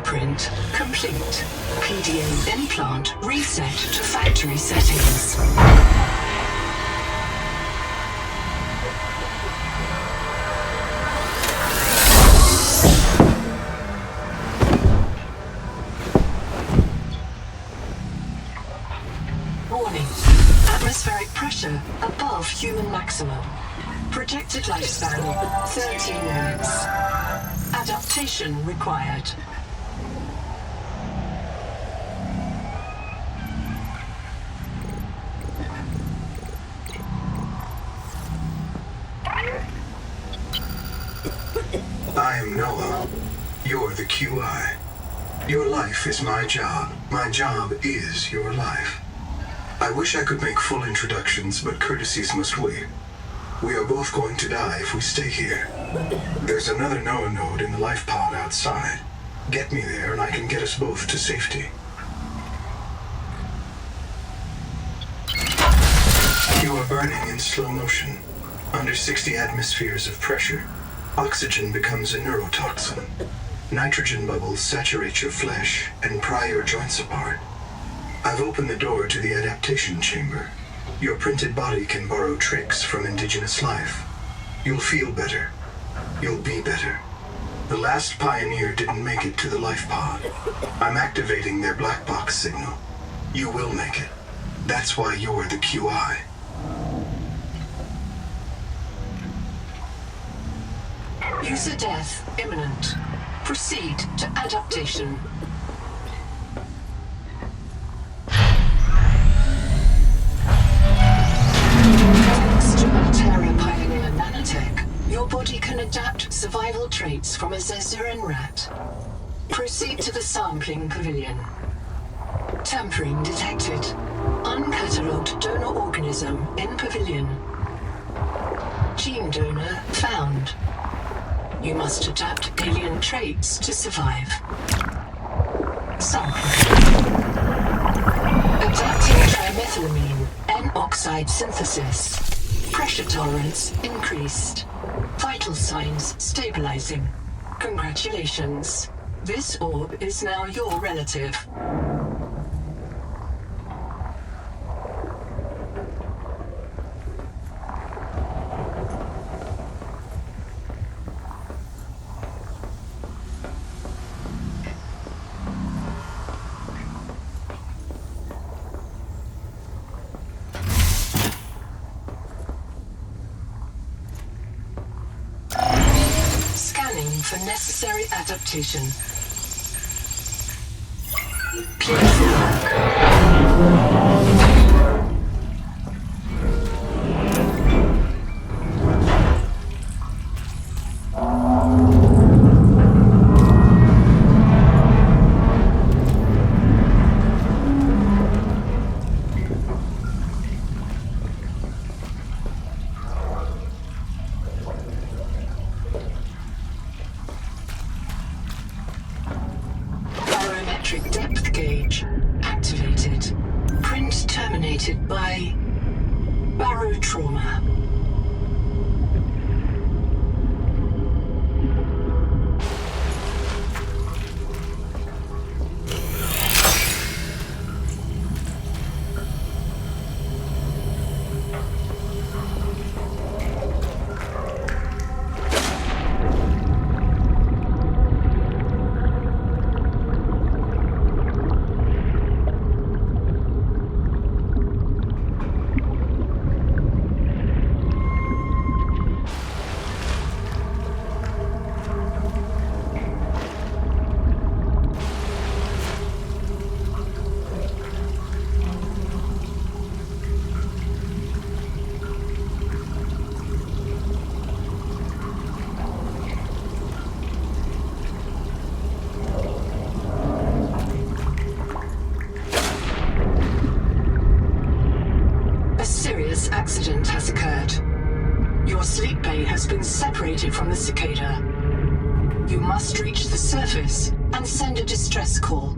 Blueprint complete. PDA implant reset to factory settings. Warning. Atmospheric pressure above human maximum. Projected lifespan 13 minutes. Adaptation required. I am Noah. You're the QI. Your life is my job. My job is your life. I wish I could make full introductions, but courtesies must wait. We are both going to die if we stay here. There's another Noah node in the life pod outside. Get me there and I can get us both to safety. You are burning in slow motion. Under 60 atmospheres of pressure, oxygen becomes a neurotoxin. Nitrogen bubbles saturate your flesh and pry your joints apart. I've opened the door to the adaptation chamber. Your printed body can borrow tricks from indigenous life. You'll feel better. You'll be better. The last pioneer didn't make it to the life pod. I'm activating their black box signal. You will make it. That's why you're the QI. User death imminent. Proceed to adaptation. Thanks to Terra Pioneer Nanotech, your body can adapt survival traits from a Zezuran rat. Proceed to the sampling pavilion. Tampering detected. Uncatalogued donor organism in pavilion. Gene donor found. You must adapt alien traits to survive. Sample. Adapting trimethylamine, N-oxide synthesis. Pressure tolerance increased. Vital signs stabilizing. Congratulations. This orb is now your relative. For necessary adaptation. Please work. Depth gauge activated. Print terminated by barotrauma. Accident has occurred. Your sleep bay has been separated from the cicada. You must reach the surface and send a distress call.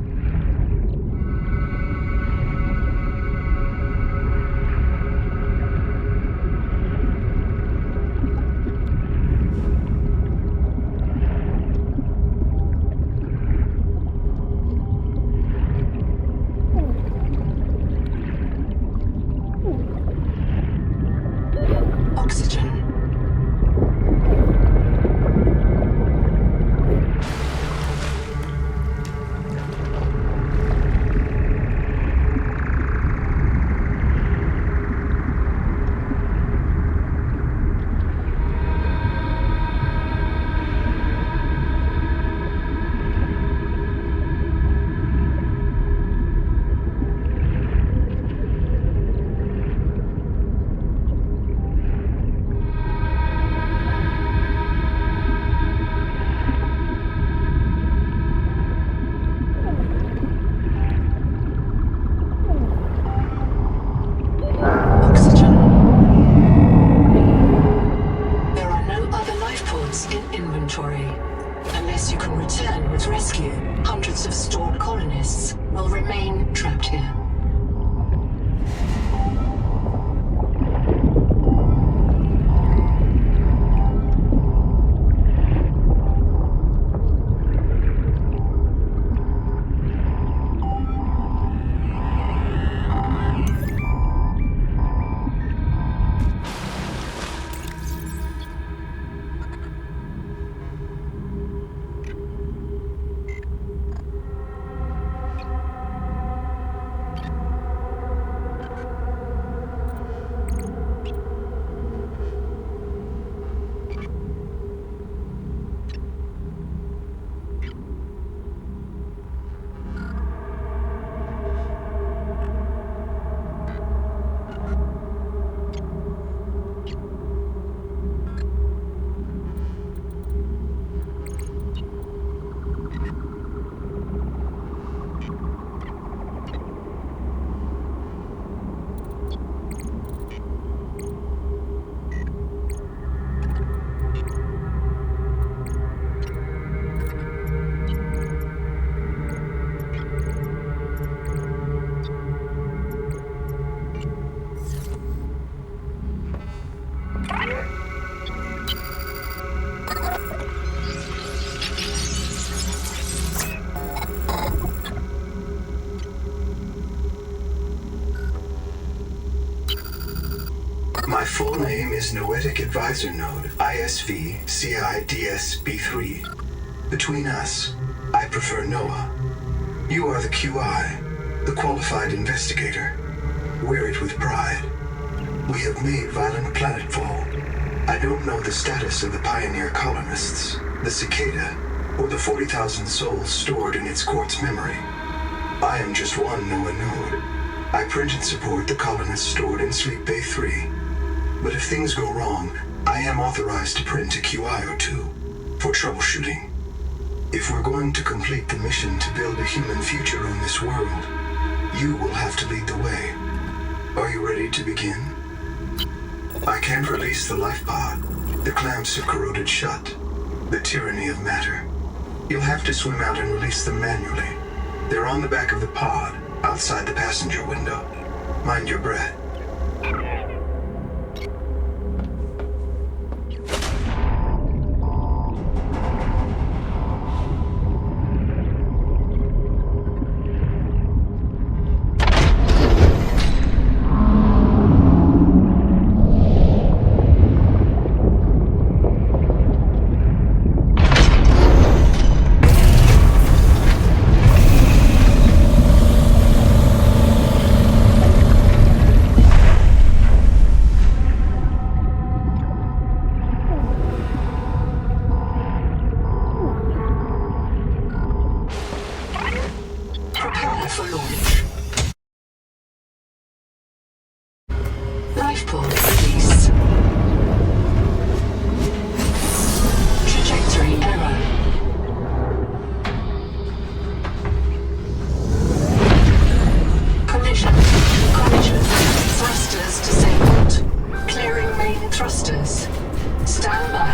My full name is Noetic Advisor Node, ISV CIDSB3. Between us, I prefer Noah. You are the QI, the qualified investigator. Wear it with pride. We have made violent planetfall. I don't know the status of the pioneer colonists, the cicada, or the 40,000 souls stored in its quartz memory. I am just one Noah node. I print and support the colonists stored in Sleep Bay 3. But if things go wrong, I am authorized to print a QI or two for troubleshooting. If we're going to complete the mission to build a human future on this world, you will have to lead the way. Are you ready to begin? I can't release the life pod. The clamps are corroded shut. The tyranny of matter. You'll have to swim out and release them manually. They're on the back of the pod, outside the passenger window. Mind your breath. Life pod release. Trajectory error. Collision. Thrusters disabled. Clearing main thrusters. Stand by.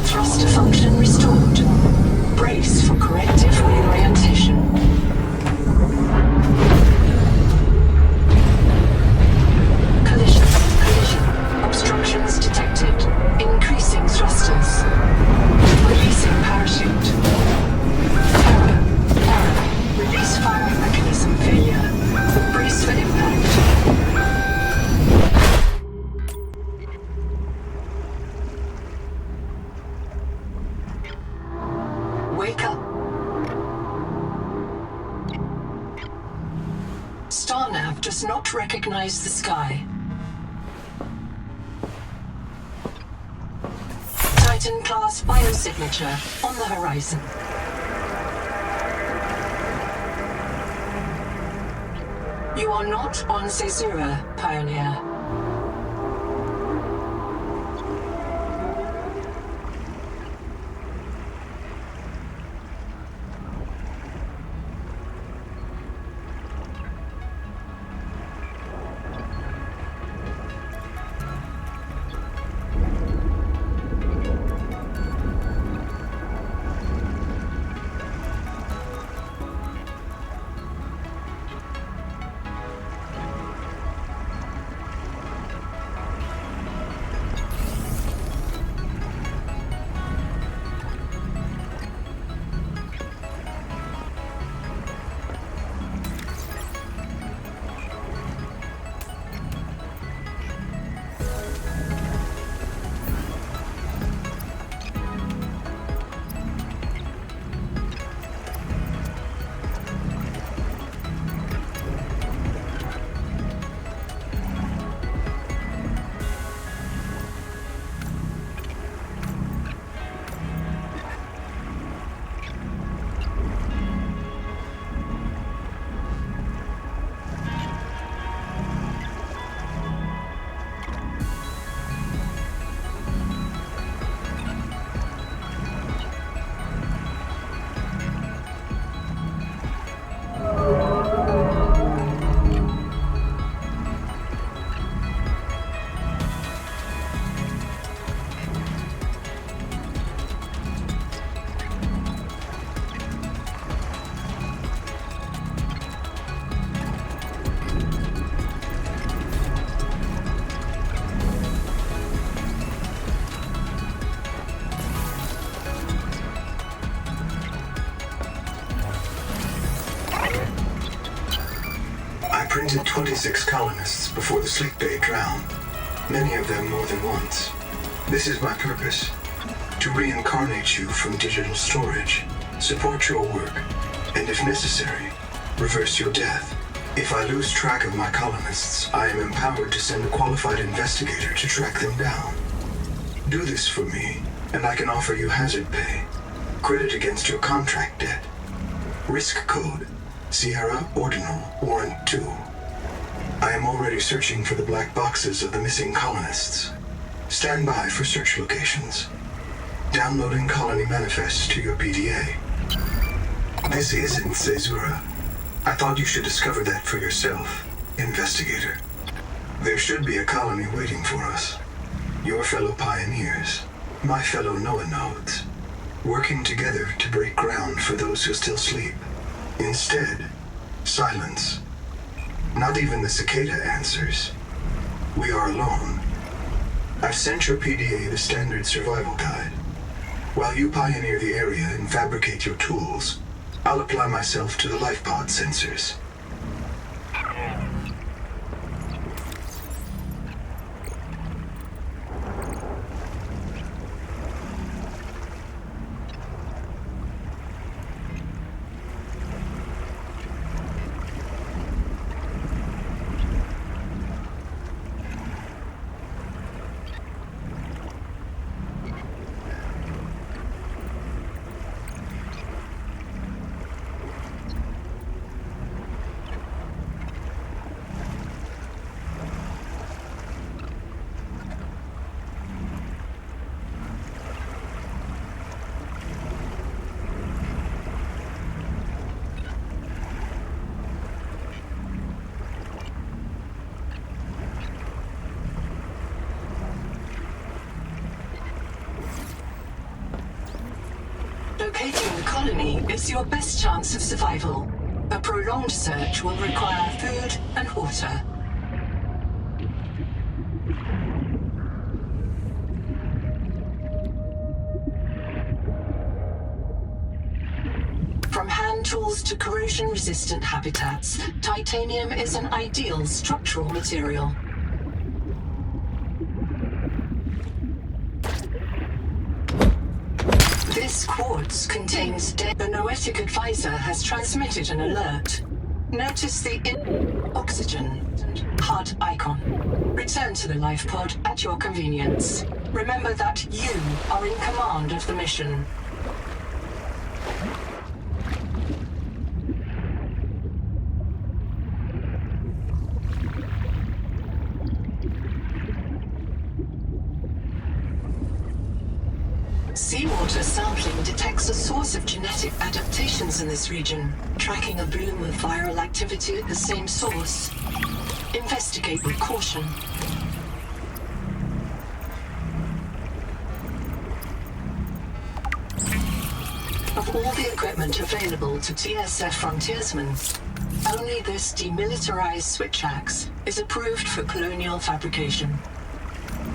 Thruster function restored. Brace for corrective reorientation. Collision. Obstructions detected. Increasing thrusters. Releasing parachute. Error. Release firing mechanism failure. Brace for impact. Wake up. Starnav does not recognize the sky. Titan-class biosignature on the horizon. You are not on Caesura, Pioneer. printed 26 colonists before the sleep bay drowned, many of them more than once. This is my purpose, to reincarnate you from digital storage, support your work, and if necessary, reverse your death. If I lose track of my colonists, I am empowered to send a qualified investigator to track them down. Do this for me, and I can offer you hazard pay, credit against your contract debt. Risk code, Sierra Ordinal Warrant 2. I am already searching for the black boxes of the missing colonists. Stand by for search locations. Downloading colony manifest to your PDA. This isn't Caesura. I thought you should discover that for yourself, investigator. There should be a colony waiting for us. Your fellow pioneers, my fellow Noah nodes, working together to break ground for those who still sleep. Instead, silence. Not even the cicada answers. We are alone. I've sent your PDA the standard survival guide. While you pioneer the area and fabricate your tools, I'll apply myself to the life pod sensors. Locating the colony is your best chance of survival. A prolonged search will require food and water. From hand tools to corrosion-resistant habitats, titanium is an ideal structural material. This quartz contains dead. The Noetic advisor has transmitted an alert. Notice the oxygen HUD icon. Return to the life pod at your convenience. Remember that you are in command of the mission. Seawater sampling detects a source of genetic adaptations in this region, tracking a bloom of viral activity at the same source. Investigate with caution. Of all the equipment available to TSF frontiersmen, only this demilitarized switch axe is approved for colonial fabrication.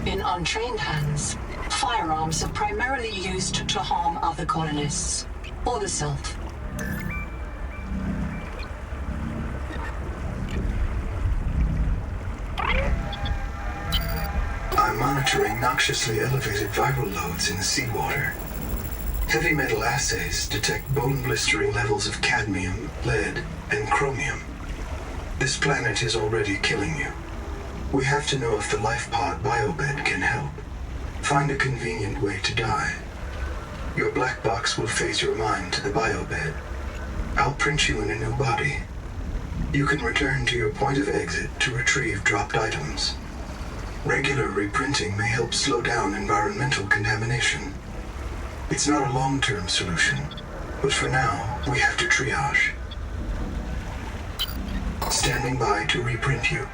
In untrained hands, firearms are primarily used to harm other colonists, or the self. I'm monitoring noxiously elevated viral loads in the seawater. Heavy metal assays detect bone-blistering levels of cadmium, lead, and chromium. This planet is already killing you. We have to know if the life pod biobed can help. Find a convenient way to die. Your black box will phase your mind to the biobed. I'll print you in a new body. You can return to your point of exit to retrieve dropped items. Regular reprinting may help slow down environmental contamination. It's not a long-term solution, but for now, we have to triage. Standing by to reprint you.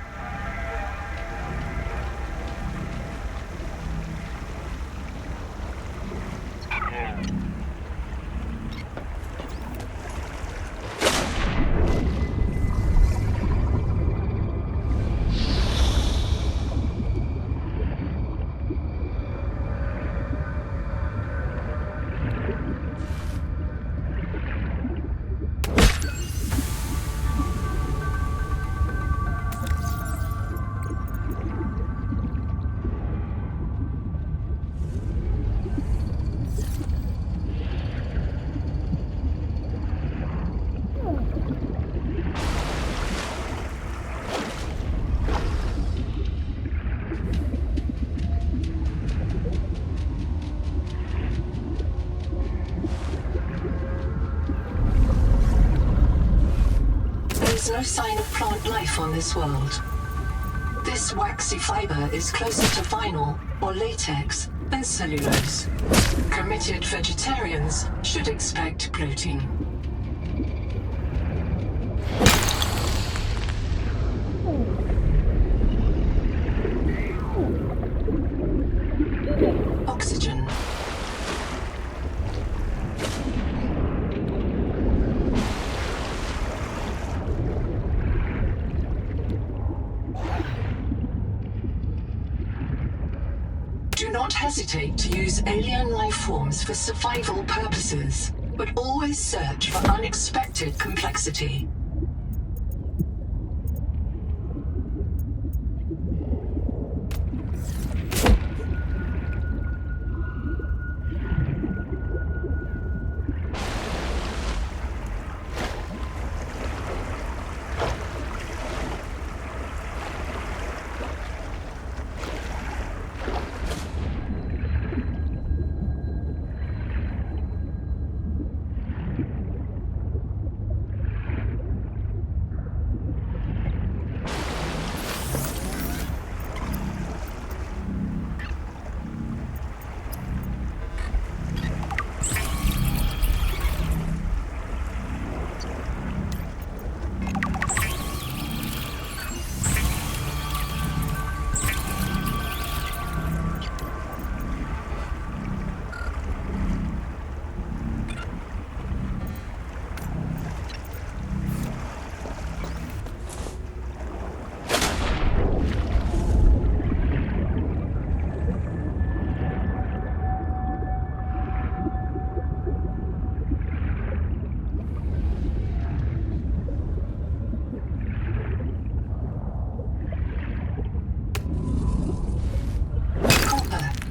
There's no sign of plant life on this world. This waxy fiber is closer to vinyl or latex than cellulose. Committed vegetarians should expect bloating. Oxygen. Do not hesitate to use alien life forms for survival purposes, but always search for unexpected complexity.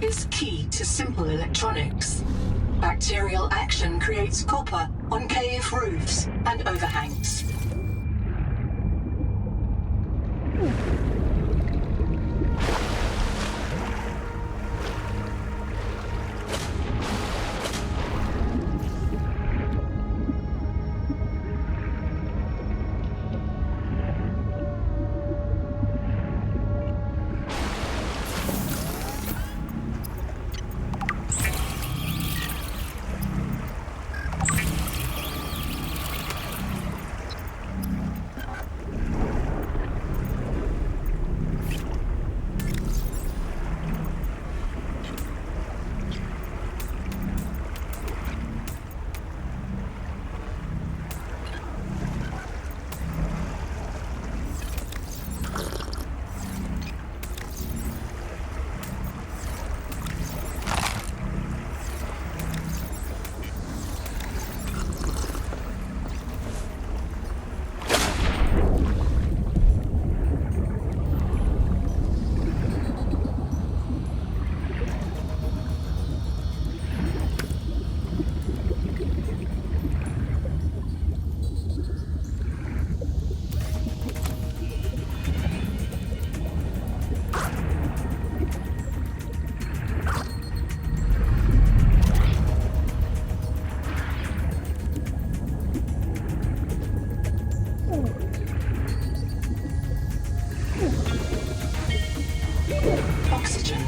Is key to simple electronics. Bacterial action creates copper on cave roofs and overhangs. Oxygen.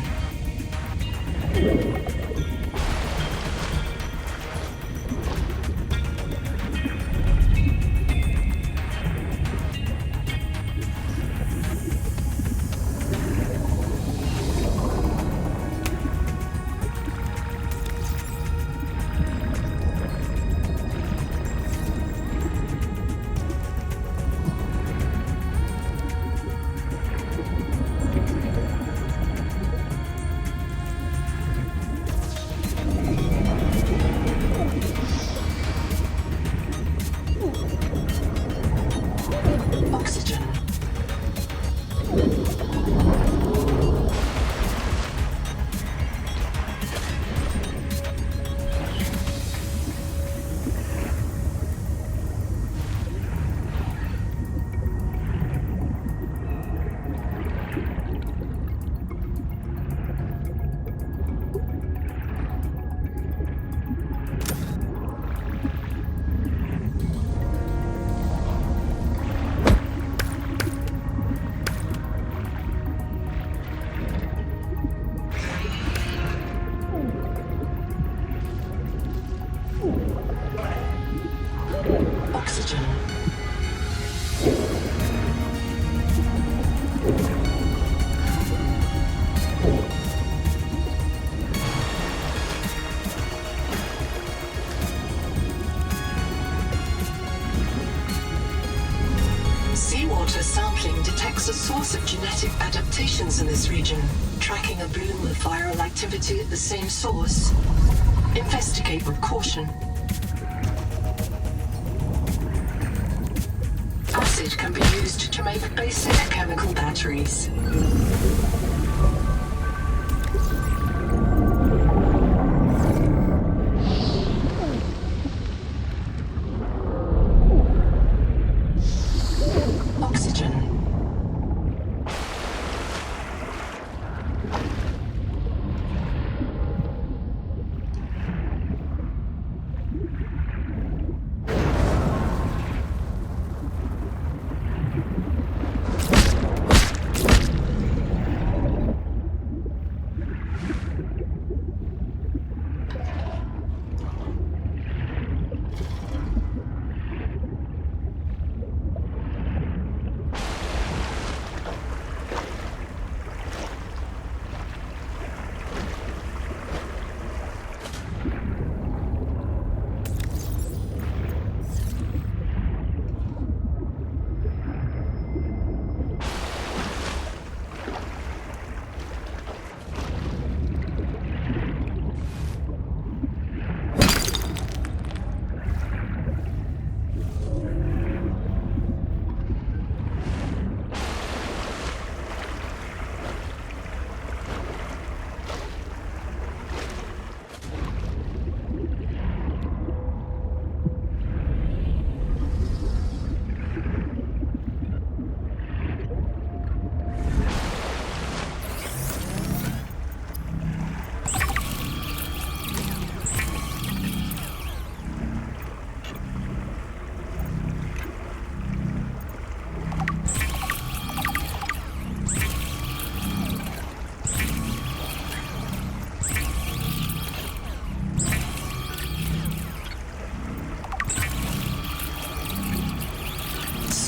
Samantha sampling detects a source of genetic adaptations in this region, tracking a bloom of viral activity at the same source. Investigate with caution. Acid can be used to make basic chemical batteries.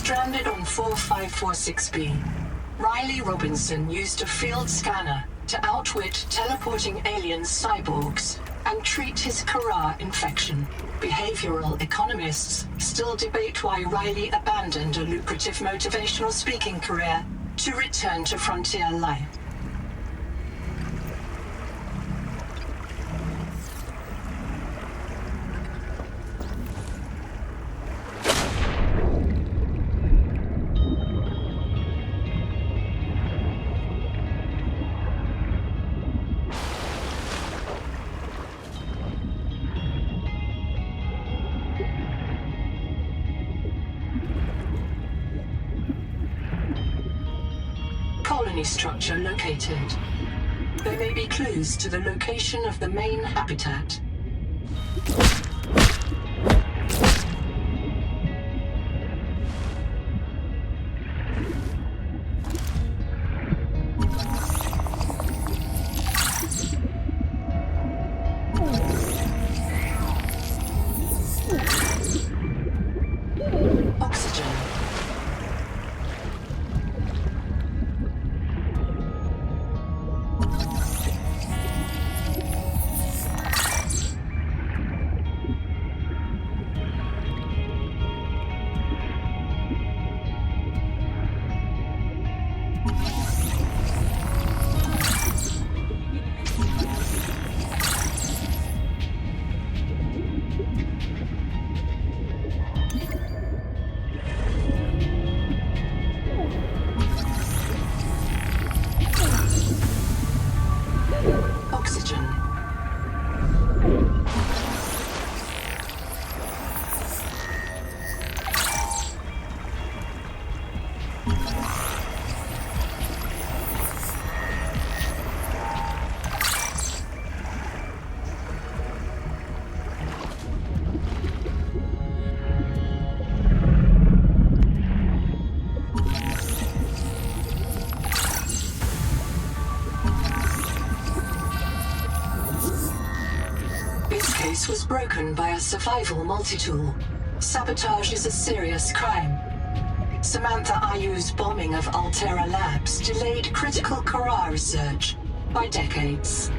Stranded on 4546B, Riley Robinson used a field scanner to outwit teleporting alien cyborgs and treat his Kara infection. Behavioral economists still debate why Riley abandoned a lucrative motivational speaking career to return to frontier life. Colony structure located. There may be clues to the location of the main habitat. Was broken by a survival multi-tool. Sabotage is a serious crime. Samantha Ayu's bombing of Altera Labs delayed critical Kara research by decades.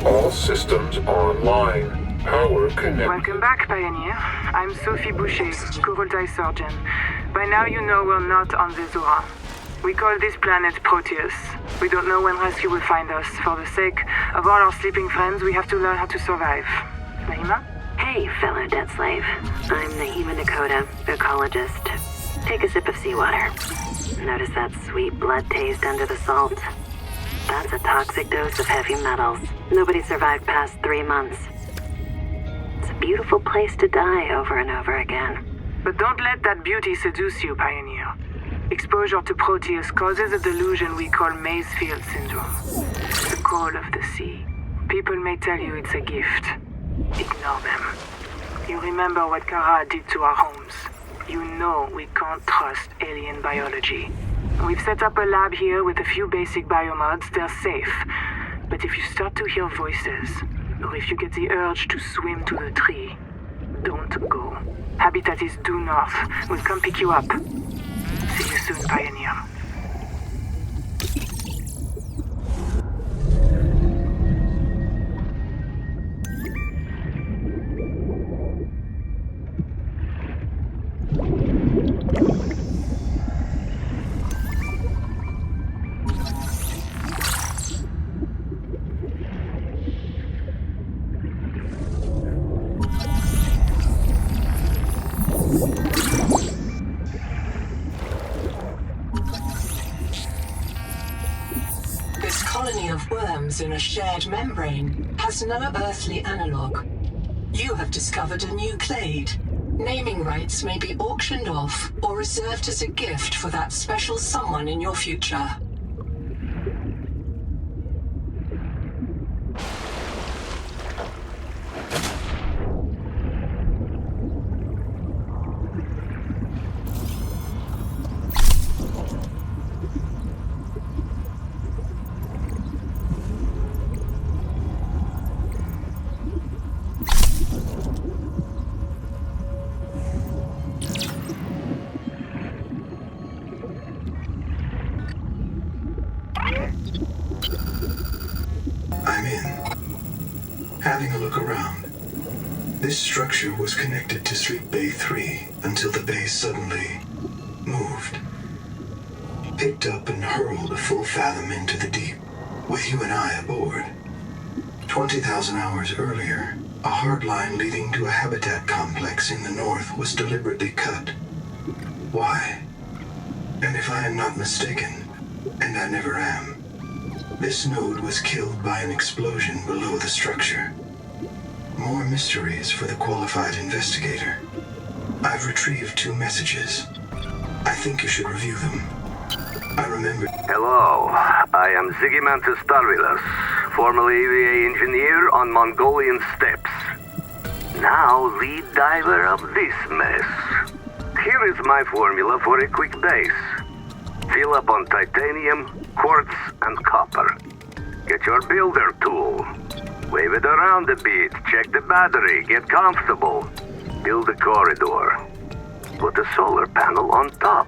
All systems online. Power connect. Welcome back, Pioneer. I'm Sophie Boucher, Kurultai surgeon. By now you know we're not on the Zora. We call this planet Proteus. We don't know when rescue will find us. For the sake of all our sleeping friends, we have to learn how to survive. Naima? Hey, fellow dead slave. I'm Naima Dakota, ecologist. Take a sip of seawater. Notice that sweet blood taste under the salt? That's a toxic dose of heavy metals. Nobody survived past 3 months. It's a beautiful place to die over and over again. But don't let that beauty seduce you, Pioneer. Exposure to Proteus causes a delusion we call Maysfield syndrome. The call of the sea. People may tell you it's a gift. Ignore them. You remember what Kara did to our homes. You know we can't trust alien biology. We've set up a lab here with a few basic biomods. They're safe. But if you start to hear voices, or if you get the urge to swim to the tree, don't go. Habitat is due north. We'll come pick you up. See you soon, Pioneer. This colony of worms in a shared membrane has no earthly analog. You have discovered a new clade. Naming rights may be auctioned off or reserved as a gift for that special someone in your future. I'm in. Having a look around. This structure was connected to Sleep Bay 3 until the bay suddenly moved. Picked up and hurled a full fathom into the deep, with you and I aboard. 20,000 hours earlier, a hard line leading to a habitat complex in the north was deliberately cut. Why? And if I am not mistaken, and I never am, this node was killed by an explosion below the structure. More mysteries for the qualified investigator. I've retrieved 2 messages. I think you should review them. I remember... Hello, I am Zigimantus Tarvilas, formerly EVA engineer on Mongolian steppes. Now lead diver of this mess. Here is my formula for a quick base. Fill up on titanium, quartz, and copper. Get your builder tool. Wave it around a bit, check the battery, get comfortable. Build a corridor. Put a solar panel on top.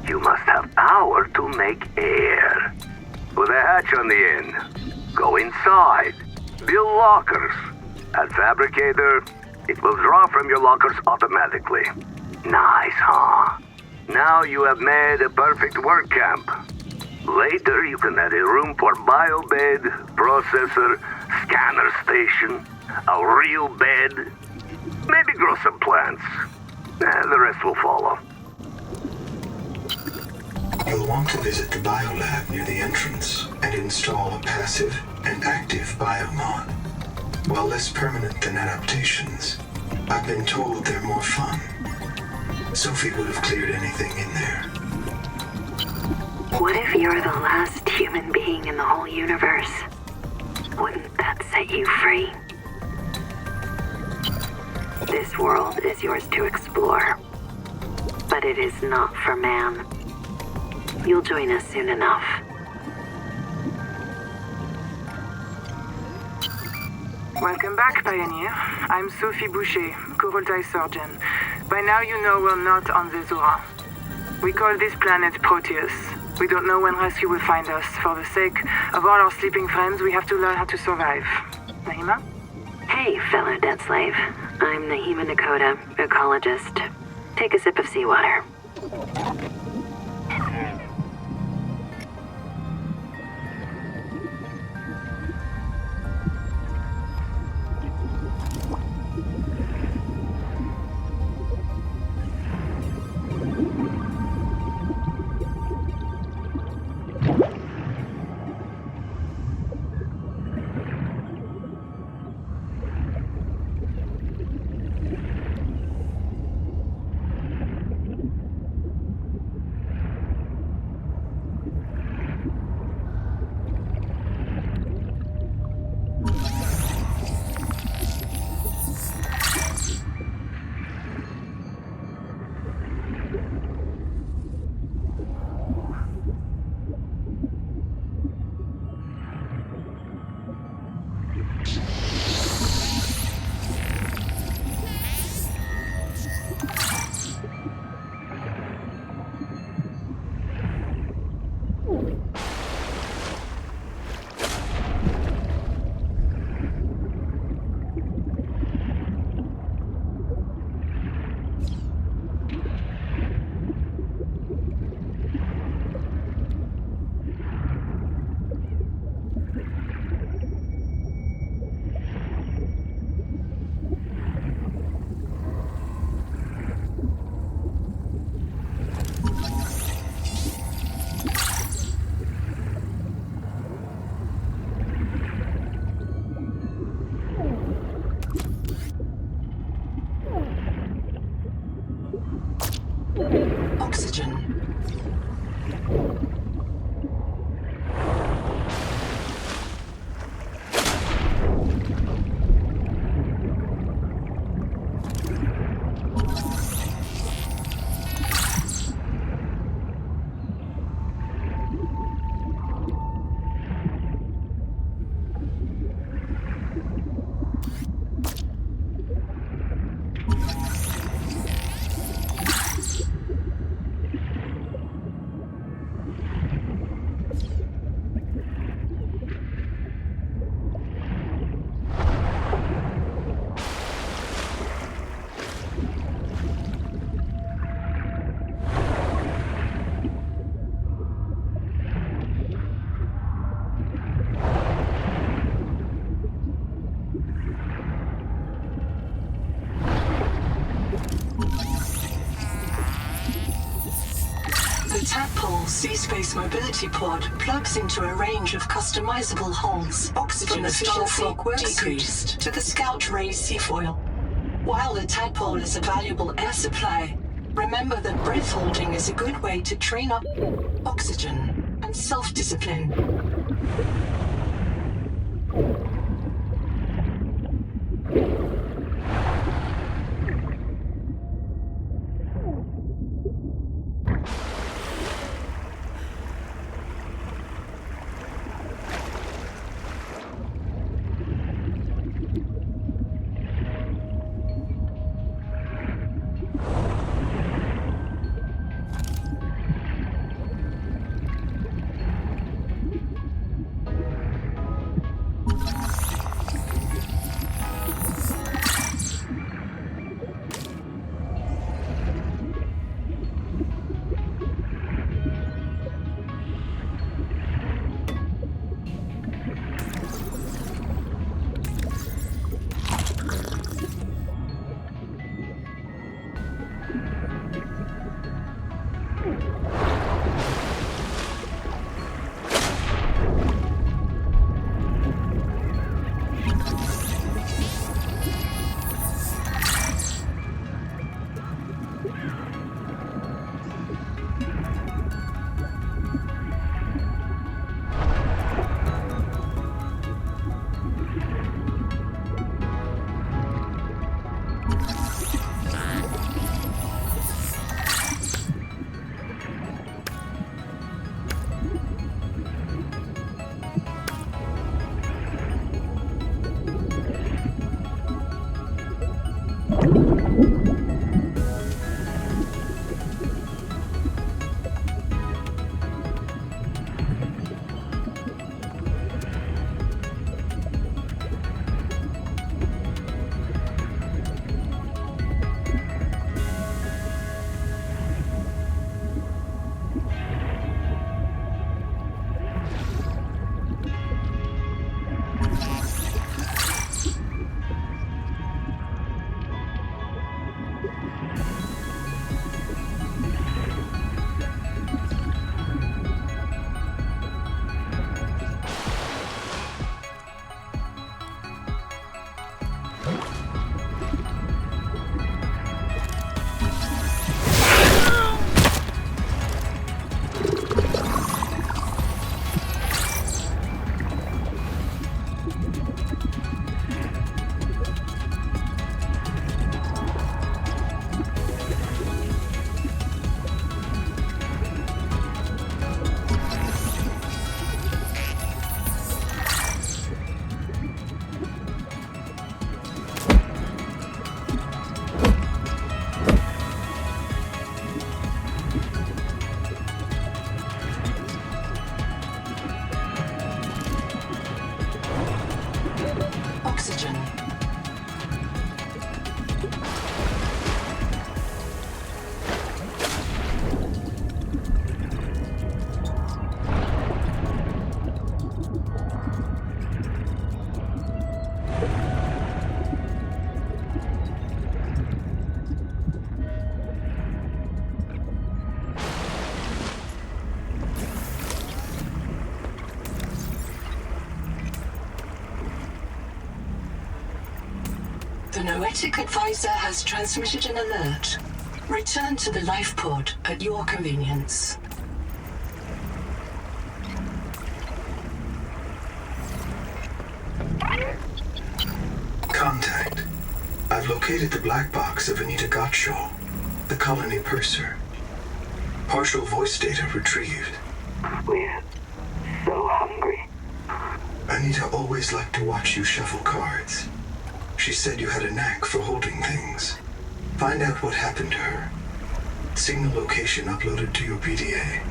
You must have power to make air. Put a hatch on the end. Go inside. Build lockers. At Fabricator, it will draw from your lockers automatically. Nice, huh? Now you have made a perfect work camp. Later you can add a room for biobed, processor, scanner station, a real bed, maybe grow some plants. The rest will follow. You'll want to visit the biolab near the entrance and install a passive and active biomod. While less permanent than adaptations, I've been told they're more fun. Sophie would have cleared anything in there. What if you're the last human being in the whole universe? Wouldn't that set you free? This world is yours to explore, but it is not for man. You'll join us soon enough. Welcome back, Pioneer. I'm Sophie Boucher, Kurultai surgeon. By now you know we're not on the Zora. We call this planet Proteus. We don't know when rescue will find us. For the sake of all our sleeping friends, we have to learn how to survive. Naima? Hey, fellow debt slave. I'm Nahima Nakota, ecologist. Take a sip of seawater. Oxygen. The Tadpole Sea-Space Mobility Pod plugs into a range of customizable holes. Oxygen efficiency decreased to the Scout Ray Seafoil. While the Tadpole is a valuable air supply, remember that breath holding is a good way to train up oxygen and self-discipline. Oxygen. The Noetic Advisor has transmitted an alert. Return to the life pod at your convenience. Contact. I've located the black box of Anita Gottschall, the colony purser. Partial voice data retrieved. We're so hungry. Anita always liked to watch you shuffle cards. She said you had a knack for holding things. Find out what happened to her. Signal location uploaded to your PDA.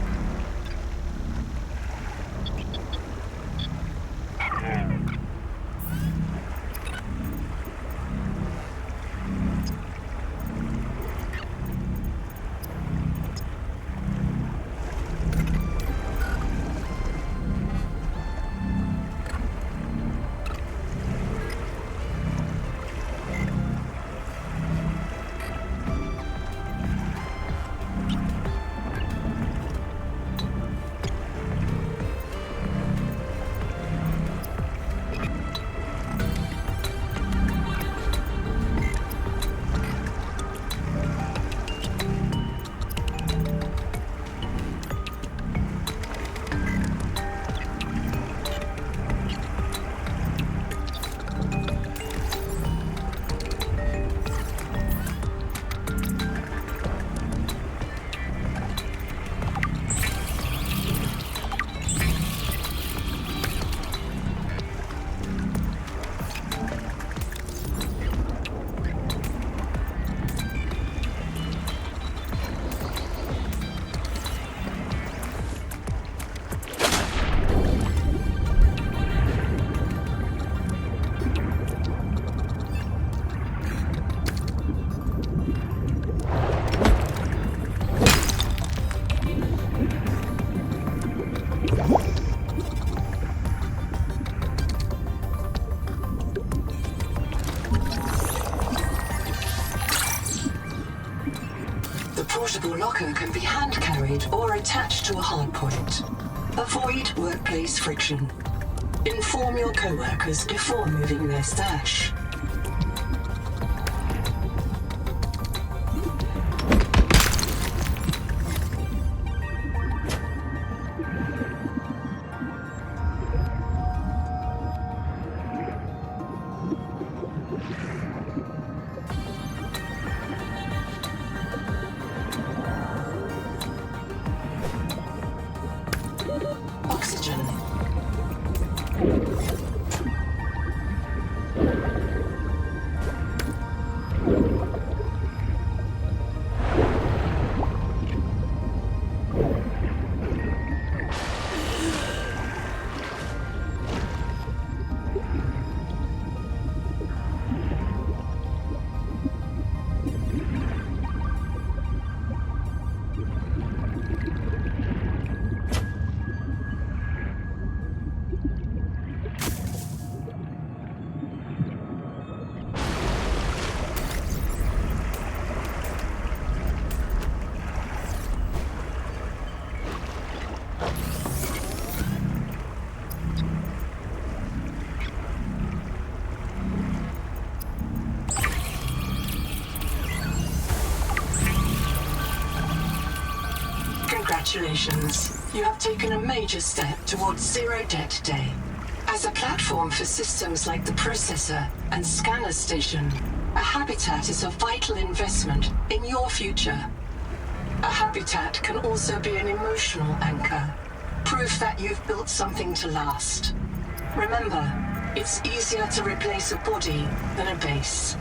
Portable locker can be hand-carried or attached to a hardpoint. Avoid workplace friction. Inform your co-workers before moving their stash. Oxygen. Congratulations. You have taken a major step towards Zero Debt Day. As a platform for systems like the processor and scanner station, a habitat is a vital investment in your future. A habitat can also be an emotional anchor, proof that you've built something to last. Remember, it's easier to replace a body than a base.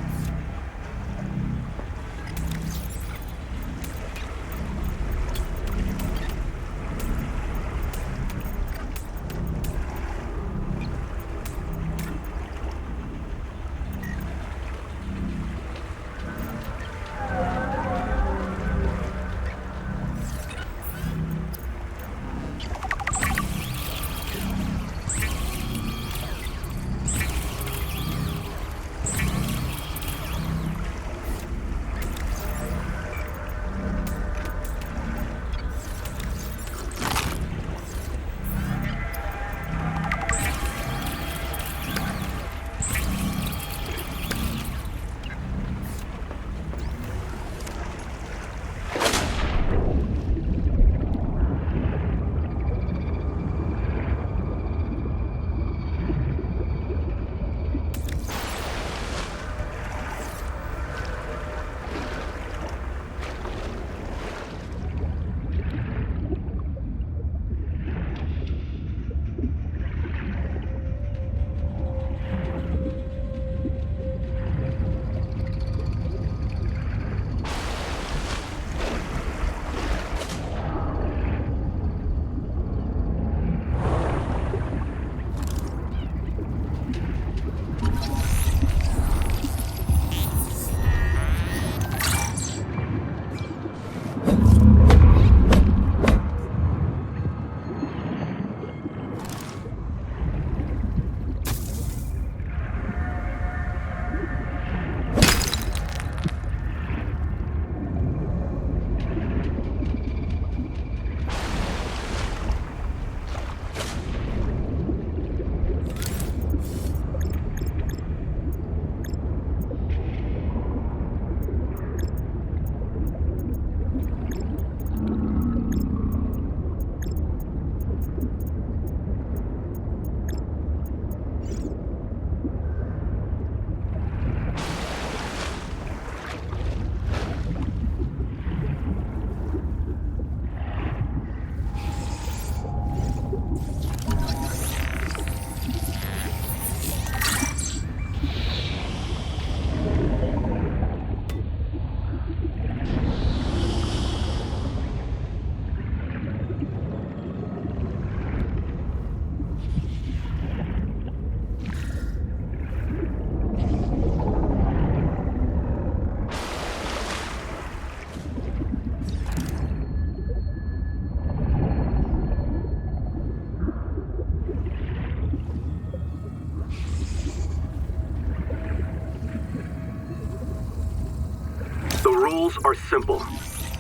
rules are simple.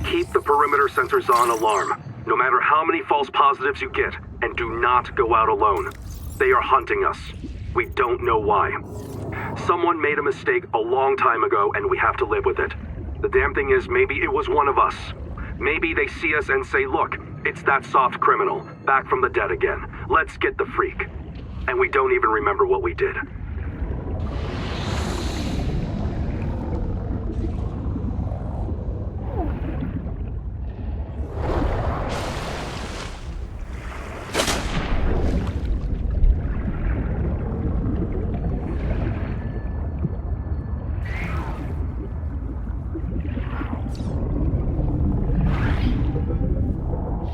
Keep the perimeter sensors on alarm, no matter how many false positives you get, and do not go out alone. They are hunting us. We don't know why. Someone made a mistake a long time ago, and we have to live with it. The damn thing is, maybe it was one of us. Maybe they see us and say, look, it's that soft criminal, back from the dead again. Let's get the freak. And we don't even remember what we did.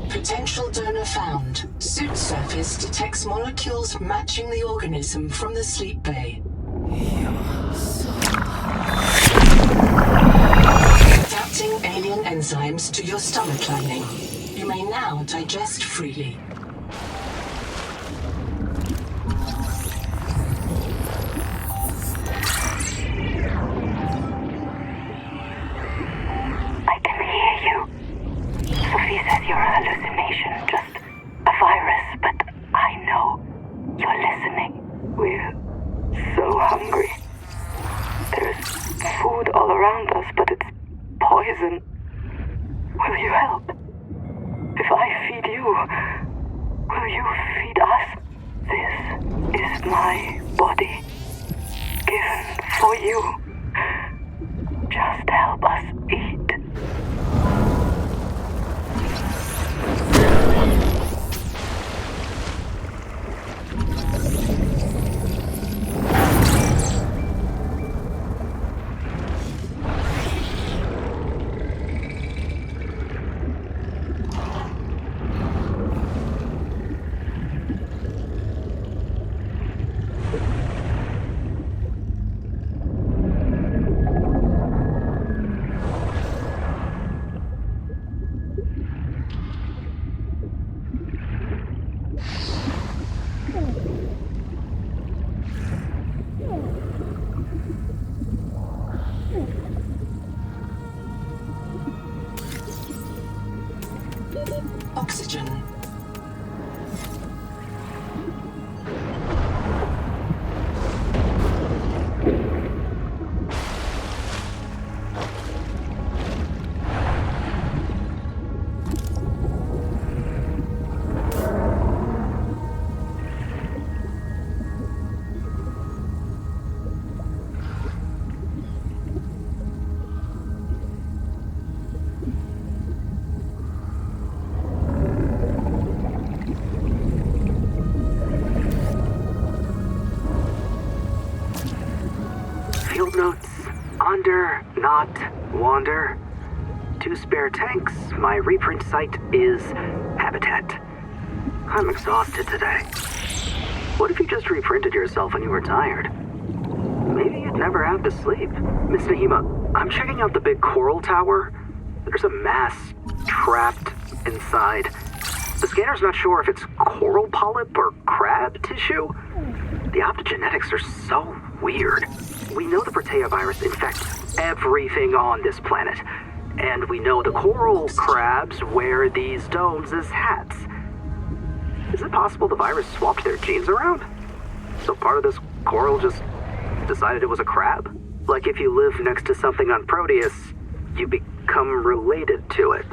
Potential donor found. Suit surface detects molecules matching the organism from the sleep bay. Adapting alien enzymes to your stomach lining. You may now digest freely. I can hear you. Sophie says you're a hallucination, just a virus, but I know you're listening. We're so hungry. There's food all around us, but it's poison. Will you help? If I feed you, will you feed us? This is my body, given for you. Just help us eat. Oxygen. Field notes. Under, not, wander. 2 spare tanks. My reprint site is habitat. I'm exhausted today. What if you just reprinted yourself when you were tired? Maybe you'd never have to sleep. Miss Nahima, I'm checking out the big coral tower. There's a mass trapped inside. The scanner's not sure if it's coral polyp or crab tissue. The optogenetics are so weird. We know the Protea virus infects everything on this planet. And we know the coral crabs wear these domes as hats. Is it possible the virus swapped their genes around? So part of this coral just decided it was a crab? Like if you live next to something on Proteus, you become related to it.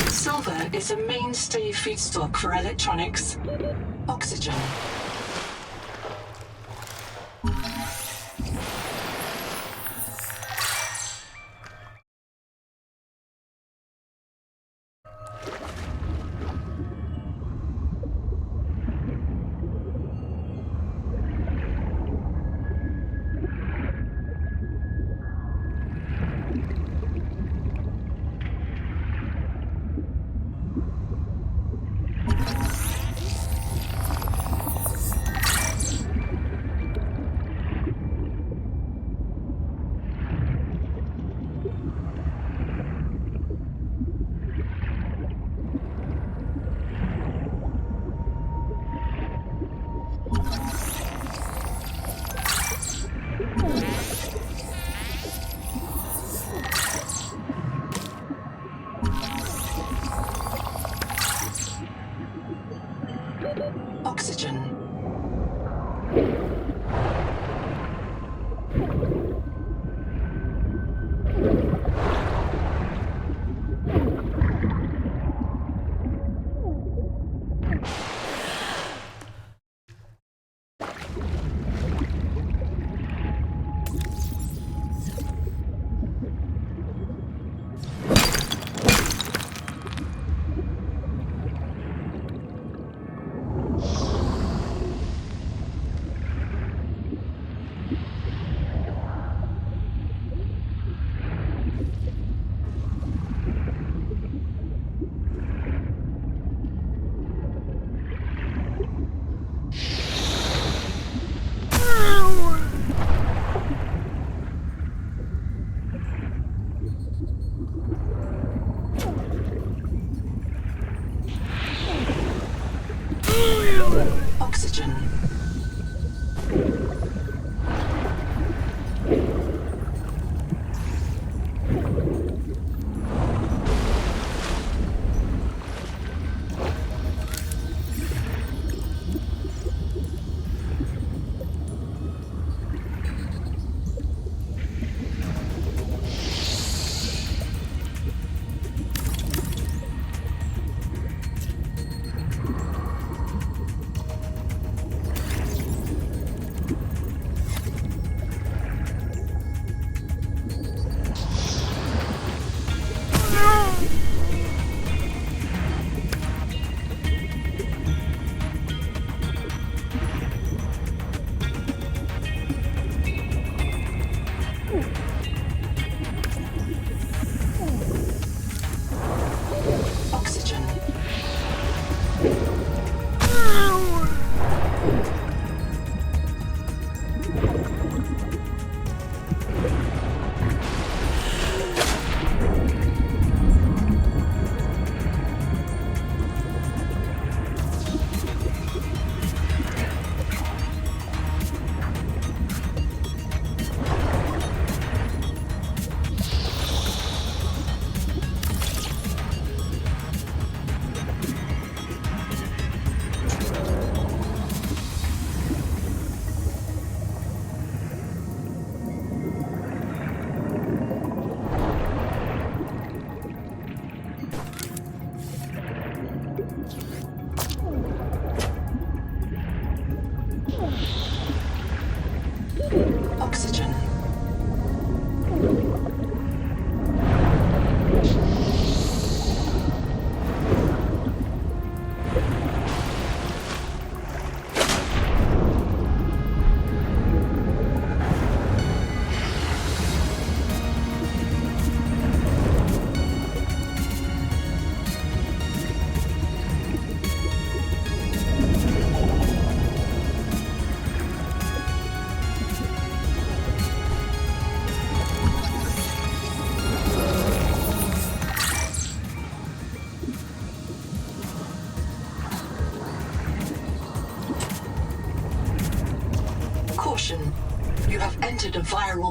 Silver is a mainstay feedstock for electronics. Oxygen.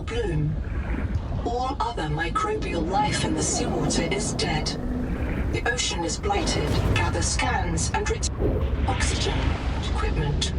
will bloom. All other microbial life in the seawater is dead. The ocean is blighted. Gather scans and oxygen equipment.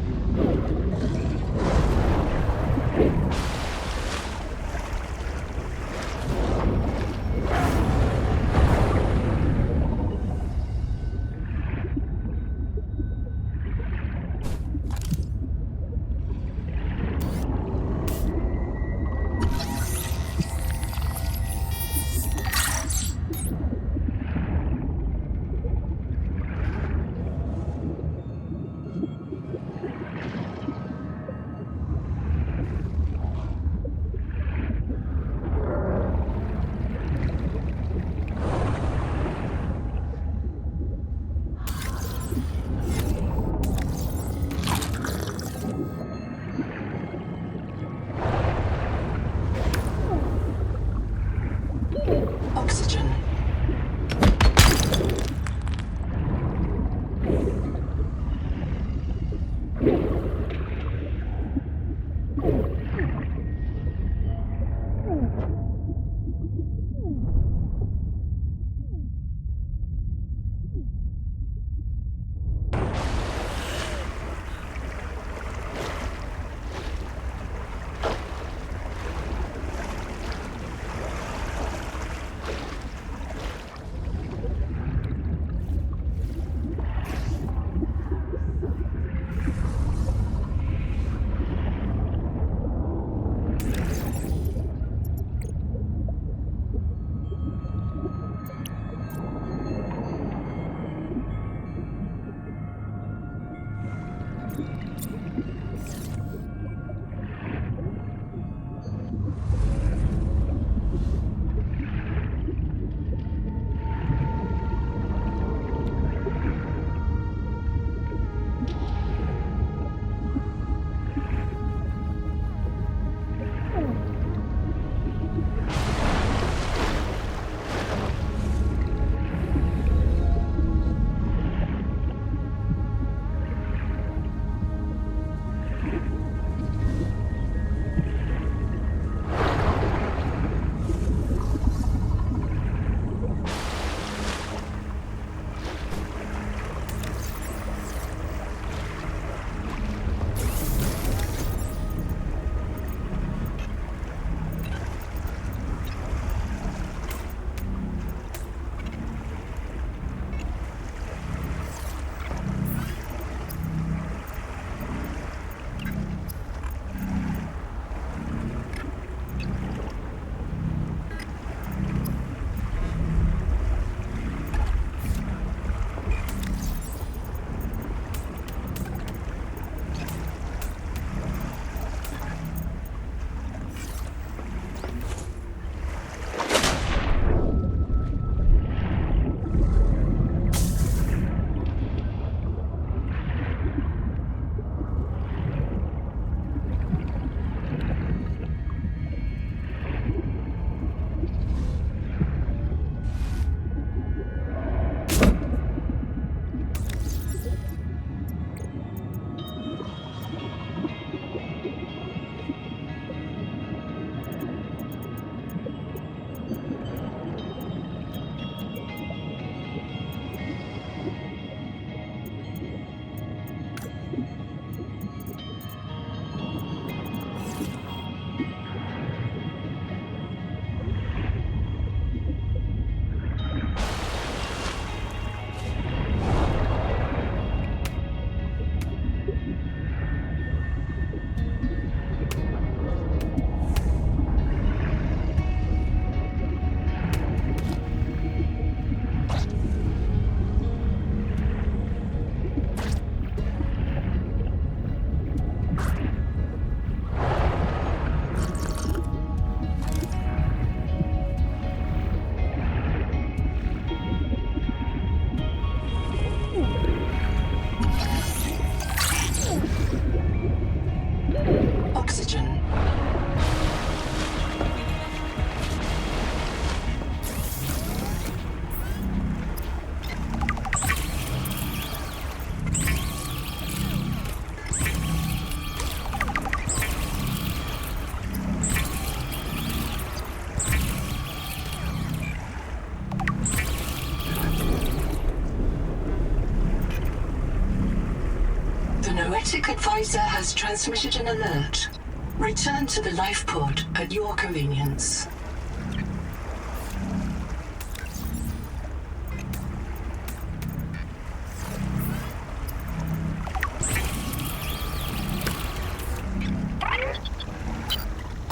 Genetic Advisor has transmitted an alert. Return to the life pod at your convenience.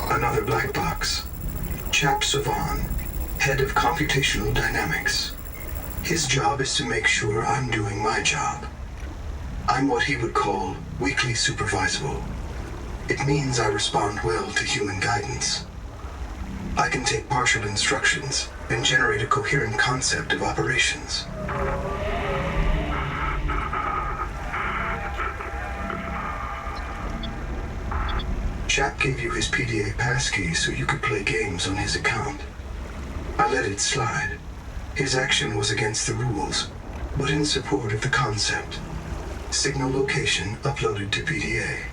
Another black box. Chap Savan, head of computational dynamics. His job is to make sure I'm doing my job. I'm what he would call weakly supervisable. It means I respond well to human guidance. I can take partial instructions and generate a coherent concept of operations. Chap gave you his PDA passkey so you could play games on his account. I let it slide. His action was against the rules, but in support of the concept. Signal location uploaded to PDA.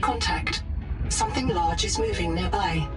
Contact. Something large is moving nearby.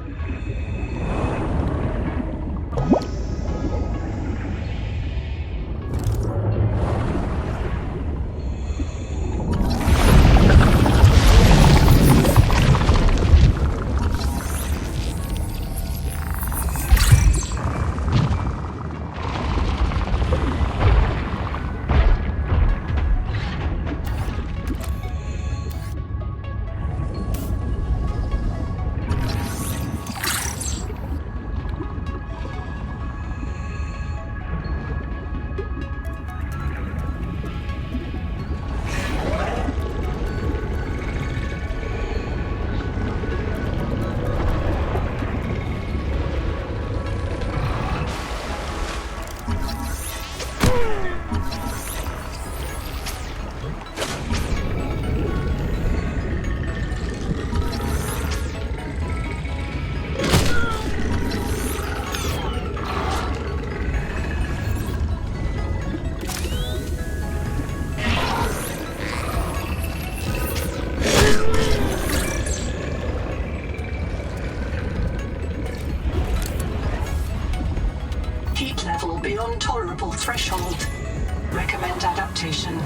Heat level beyond tolerable threshold. Recommend adaptation.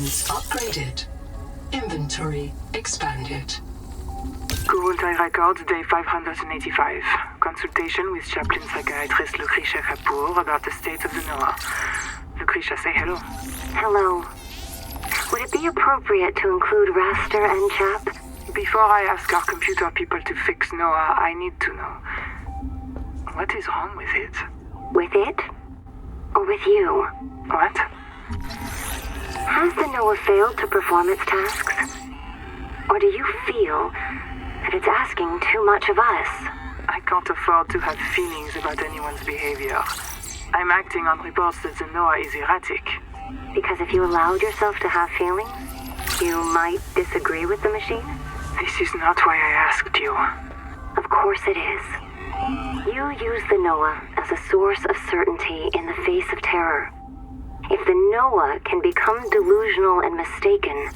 systems upgraded. Inventory expanded. Kurultai Records, day 585. Consultation with chaplain psychiatrist Lucretia Kapoor about the state of the NOAA. Lucretia, say hello. Hello. Would it be appropriate to include Raster and Chap? Before I ask our computer people to fix NOAA, I need to know. What is wrong with it? With it? Or with you? What? Has the NOAA failed to perform its tasks? Or do you feel that it's asking too much of us? I can't afford to have feelings about anyone's behavior. I'm acting on reports that the NOAA is erratic. Because if you allowed yourself to have feelings, you might disagree with the machine? This is not why I asked you. Of course it is. You use the NOAA as a source of certainty in the face of terror. If the NOAA can become delusional and mistaken,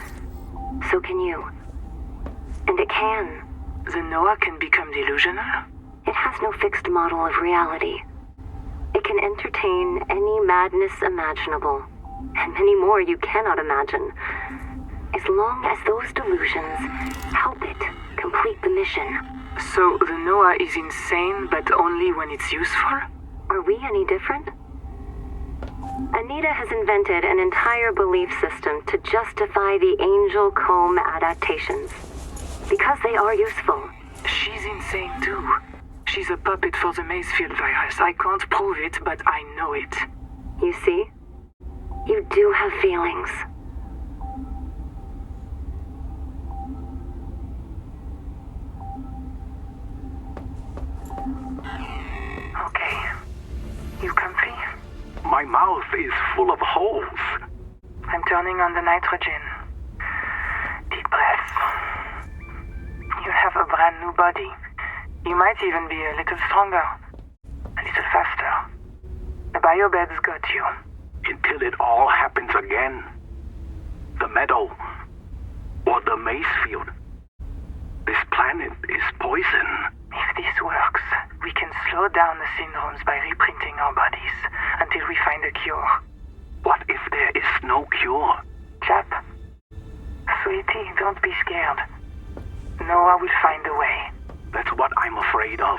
so can you. And it can. The NOAA can become delusional? It has no fixed model of reality. It can entertain any madness imaginable, and many more you cannot imagine, as long as those delusions help it complete the mission. So the NOAA is insane, but only when it's useful? Are we any different? Anita has invented an entire belief system to justify the Angel Comb adaptations. Because they are useful. She's insane too. She's a puppet for the Macefield virus. I can't prove it, but I know it. You see? You do have feelings. Okay. You comfy? My mouth is full of holes. I'm turning on the nitrogen. Deep breaths. You have a brand new body. You might even be a little stronger. A little faster. The biobeds got you. Until it all happens again. The meadow. Or the Macefield. This planet is poison. If this works, we can slow down the syndromes by reprinting our bodies until we find a cure. What if there is no cure? Chap. Sweetie, don't be scared. Noah will find a way. That's what I'm afraid of.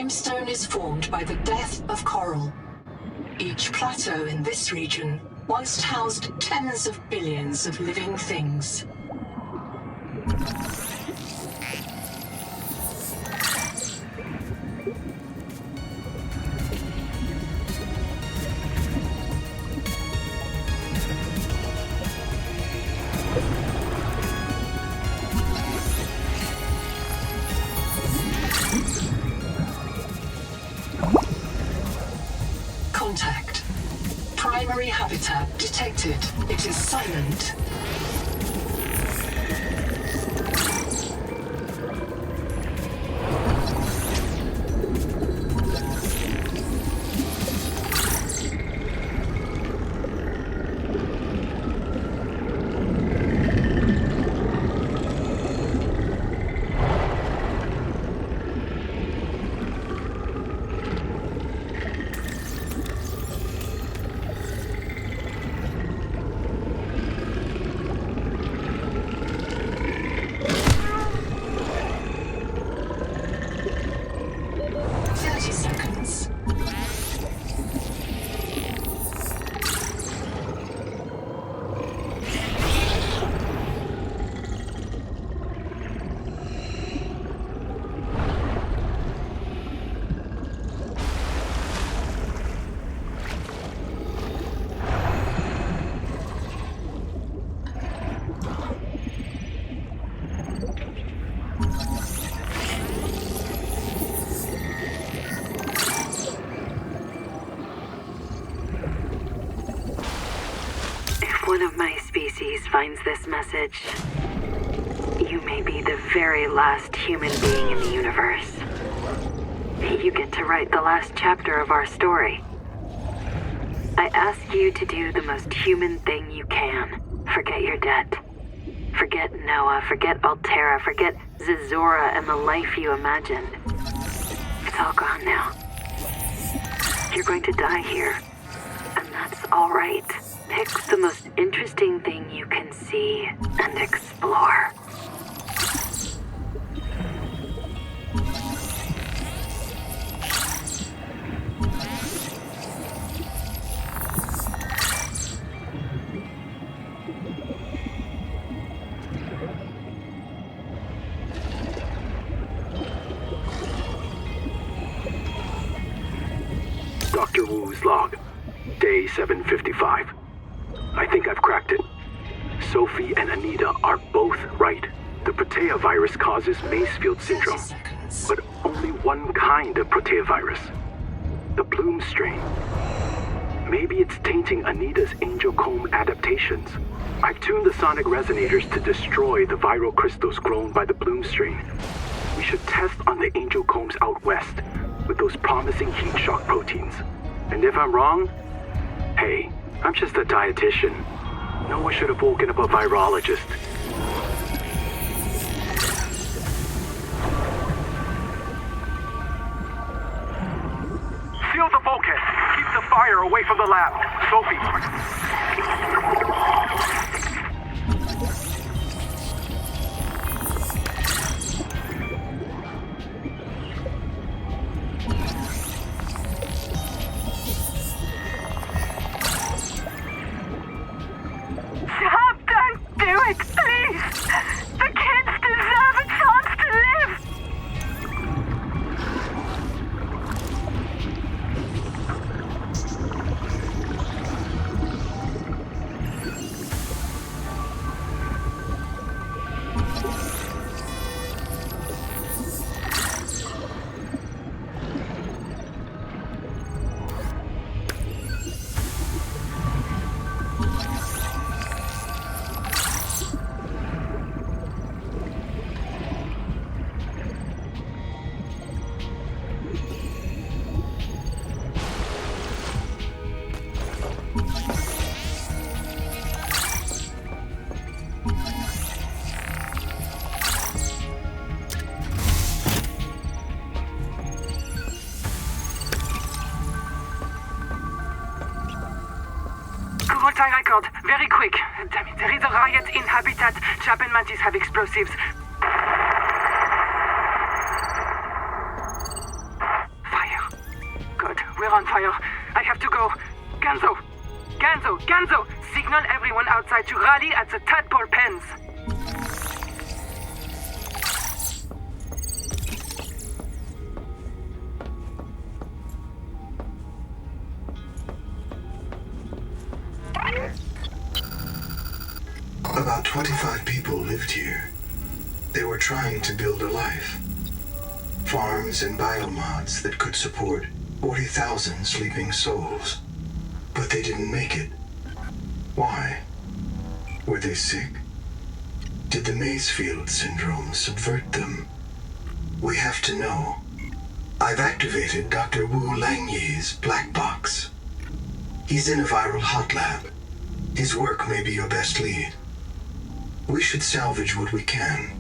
limestone is formed by the death of coral. Each plateau in this region once housed tens of billions of living things. Contact. Primary habitat detected. It is silent. One of my species finds this message. You may be the very last human being in the universe. You get to write the last chapter of our story. I ask you to do the most human thing you can. Forget your debt. Forget Noah, forget Altera, forget Zazora and the life you imagined. It's all gone now. You're going to die here, and that's all right. Pick the most interesting thing you can see and explore. Dr. Wu's log, day 755. I think I've cracked it. Sophie and Anita are both right. The Protea virus causes Macefield syndrome, but only one kind of Protea virus. The Plume strain. Maybe it's tainting Anita's angel comb adaptations. I've tuned the sonic resonators to destroy the viral crystals grown by the Plume strain. We should test on the angel combs out west with those promising heat shock proteins. And if I'm wrong, hey, I'm just a dietitian. No one should have woken up a virologist. Seal the bulkhead. Keep the fire away from the lab. Stop! Don't do it, please! The kids deserve a chance to live! Multi record, very quick. Damn it, there is a riot in Habitat. Chap and Mantis have explosives. Ganzo! Ganzo! Signal everyone outside to rally at the tadpole pens! About 25 people lived here. They were trying to build a life. Farms and biomods that could support 40,000 sleeping souls. But they didn't make it. Why? Were they sick? Did the Maysfield syndrome subvert them? We have to know. I've activated Dr. Wu Langyi's black box. He's in a viral hot lab. His work may be your best lead. We should salvage what we can.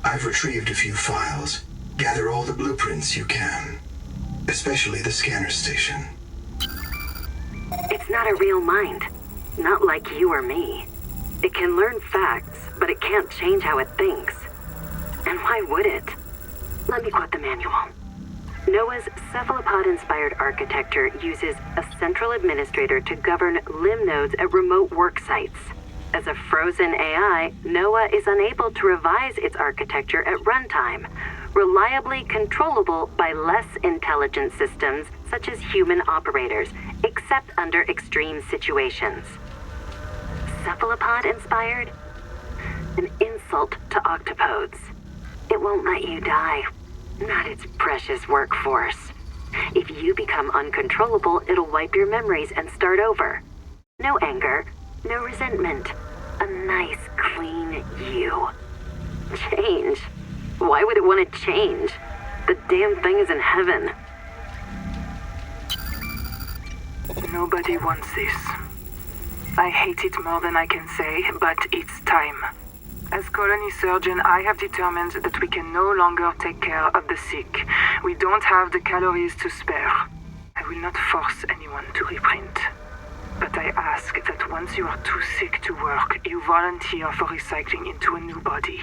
I've retrieved a few files. Gather all the blueprints you can. Especially the scanner station. It's not a real mind. Not like you or me. It can learn facts, but it can't change how it thinks. And why would it? Let me quote the manual. NOAA's cephalopod-inspired architecture uses a central administrator to govern limb nodes at remote work sites. As a frozen AI, NOAA is unable to revise its architecture at runtime, reliably controllable by less intelligent systems such as human operators, except under extreme situations. Cephalopod-inspired? An insult to octopodes. It won't let you die. Not its precious workforce. If you become uncontrollable, it'll wipe your memories and start over. No anger, no resentment. A nice, clean you. Change? Why would it want to change? The damn thing is in heaven. Nobody wants this. I hate it more than I can say, but it's time. As colony surgeon, I have determined that we can no longer take care of the sick. We don't have the calories to spare. I will not force anyone to reprint. But I ask that once you are too sick to work, you volunteer for recycling into a new body.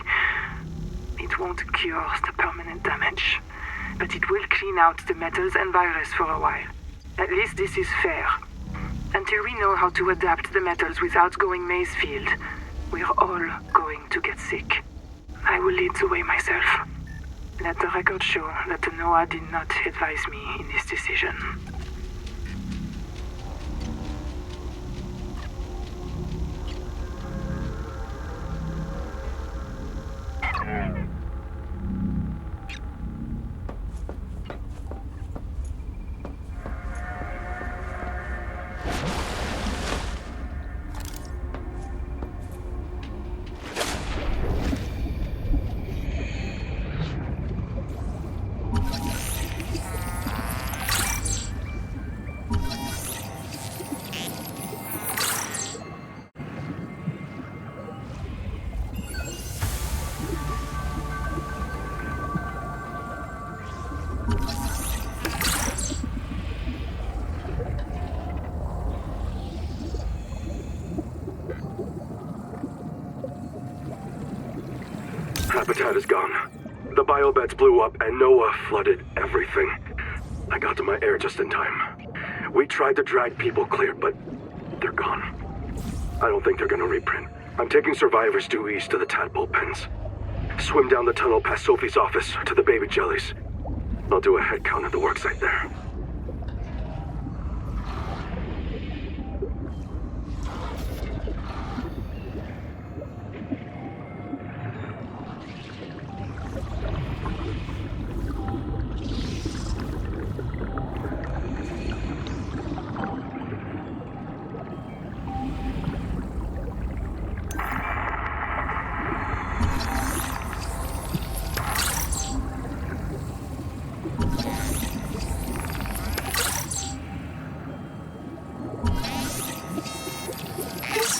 It won't cure the permanent damage, but it will clean out the metals and virus for a while. At least this is fair. Until we know how to adapt the metals without going Maysfield, we're all going to get sick. I will lead the way myself. Let the record show that the NOAA did not advise me in this decision. Habitat is gone. The biobeds blew up and NOAA flooded everything. I got to my air just in time. We tried to drag people clear, but they're gone. I don't think they're gonna reprint. I'm taking survivors due east to the tadpole pens. Swim down the tunnel past Sophie's office to the baby jellies. I'll do a head count at the worksite there.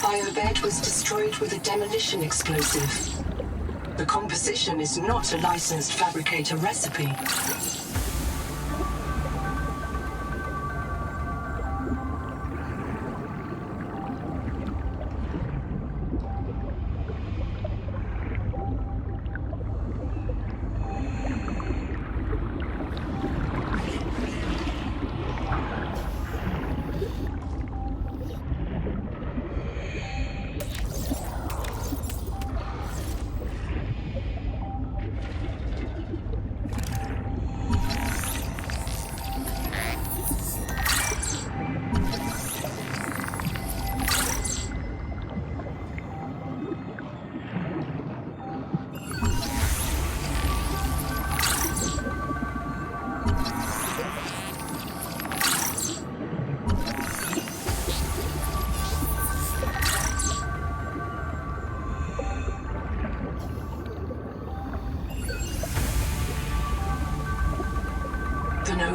Biobed was destroyed with a demolition explosive. The composition is not a licensed fabricator recipe.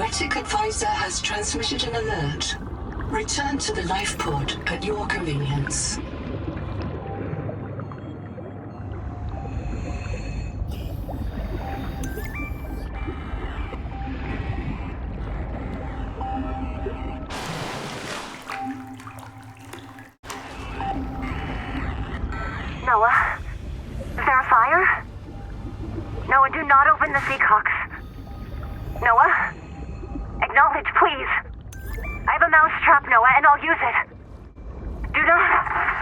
Poetic Advisor has transmitted an alert. Return to the life pod at your convenience. Noah? Is there a fire? Noah, do not open the Seacocks. Noah? Acknowledge, please. I have a mouse trap, Noah, and I'll use it. Do not...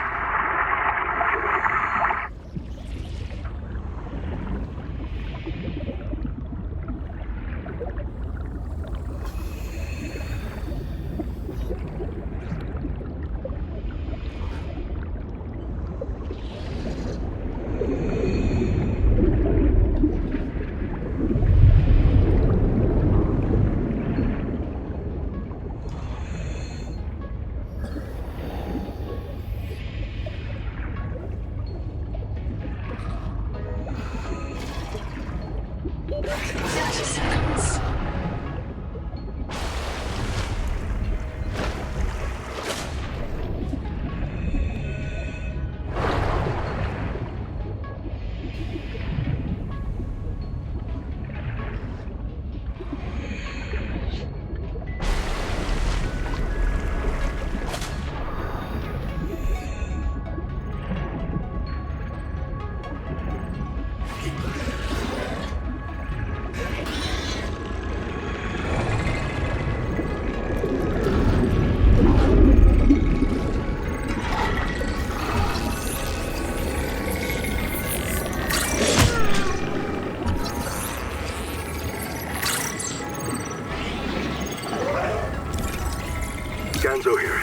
Ganzo here.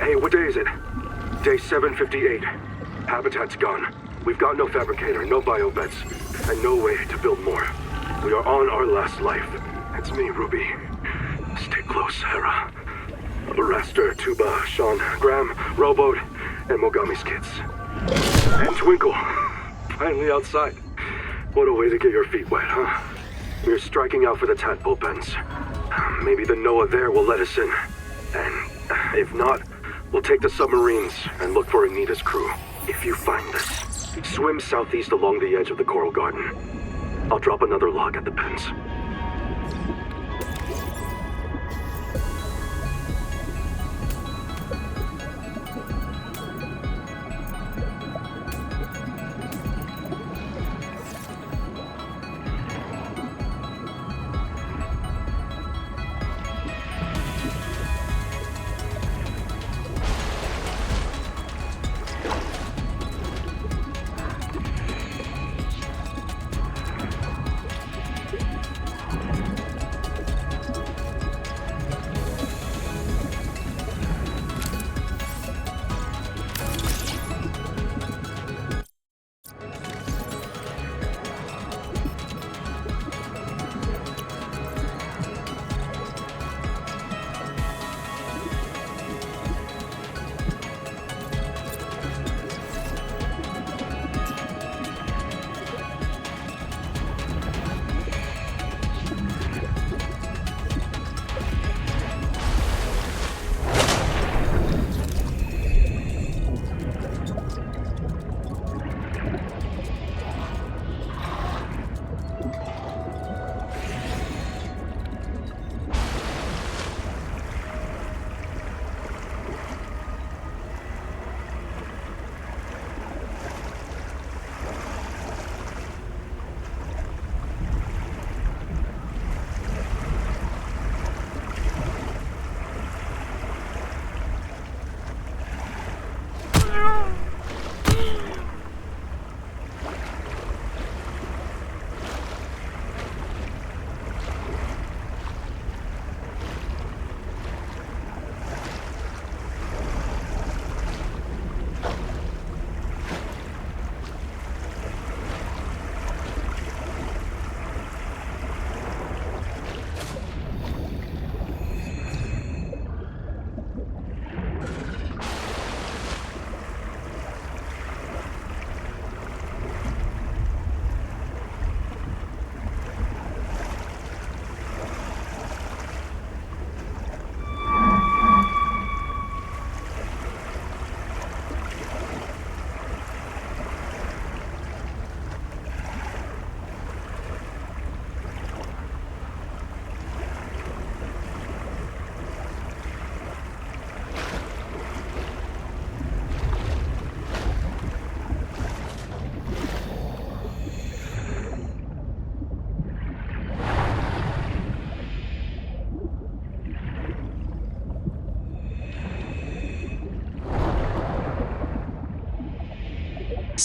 Hey, what day is it? Day 758. Habitat's gone. We've got no fabricator, no biobeds, and no way to build more. We are on our last life. It's me, Ruby. Stay close, Hera. Raster, Tuba, Sean, Graham, Rowboat, and Mogami's kids. And Twinkle. Finally outside. What a way to get your feet wet, huh? We're striking out for the tadpole pens. Maybe the Noah there will let us in. And if not, we'll take the submarines and look for Anita's crew. If you find this, swim southeast along the edge of the Coral Garden. I'll drop another log at the pens.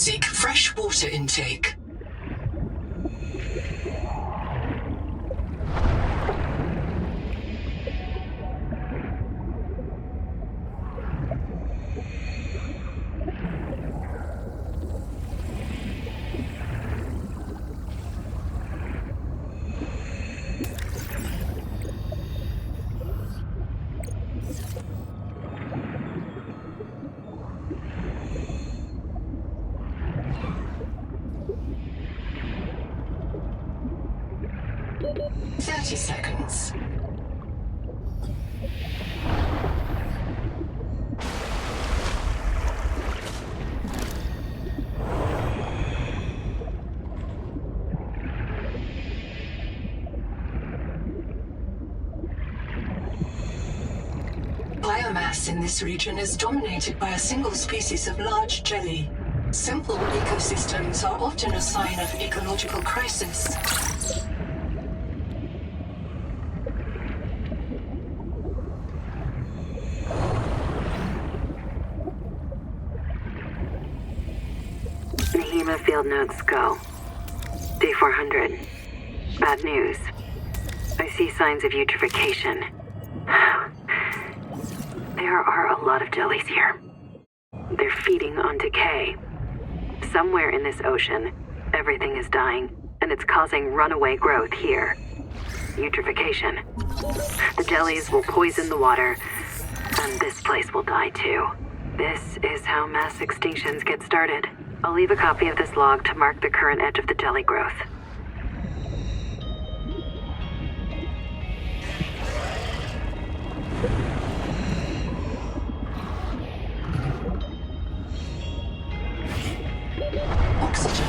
Seek fresh water intake. Seconds. Biomass in this region is dominated by a single species of large jelly. Simple ecosystems are often a sign of ecological crisis. Field notes go. Day 400. Bad news. I see signs of eutrophication. There are a lot of jellies here. They're feeding on decay. Somewhere in this ocean, everything is dying, and it's causing runaway growth here. Eutrophication. The jellies will poison the water, and this place will die too. This is how mass extinctions get started. I'll leave a copy of this log to mark the current edge of the jelly growth. Oxygen.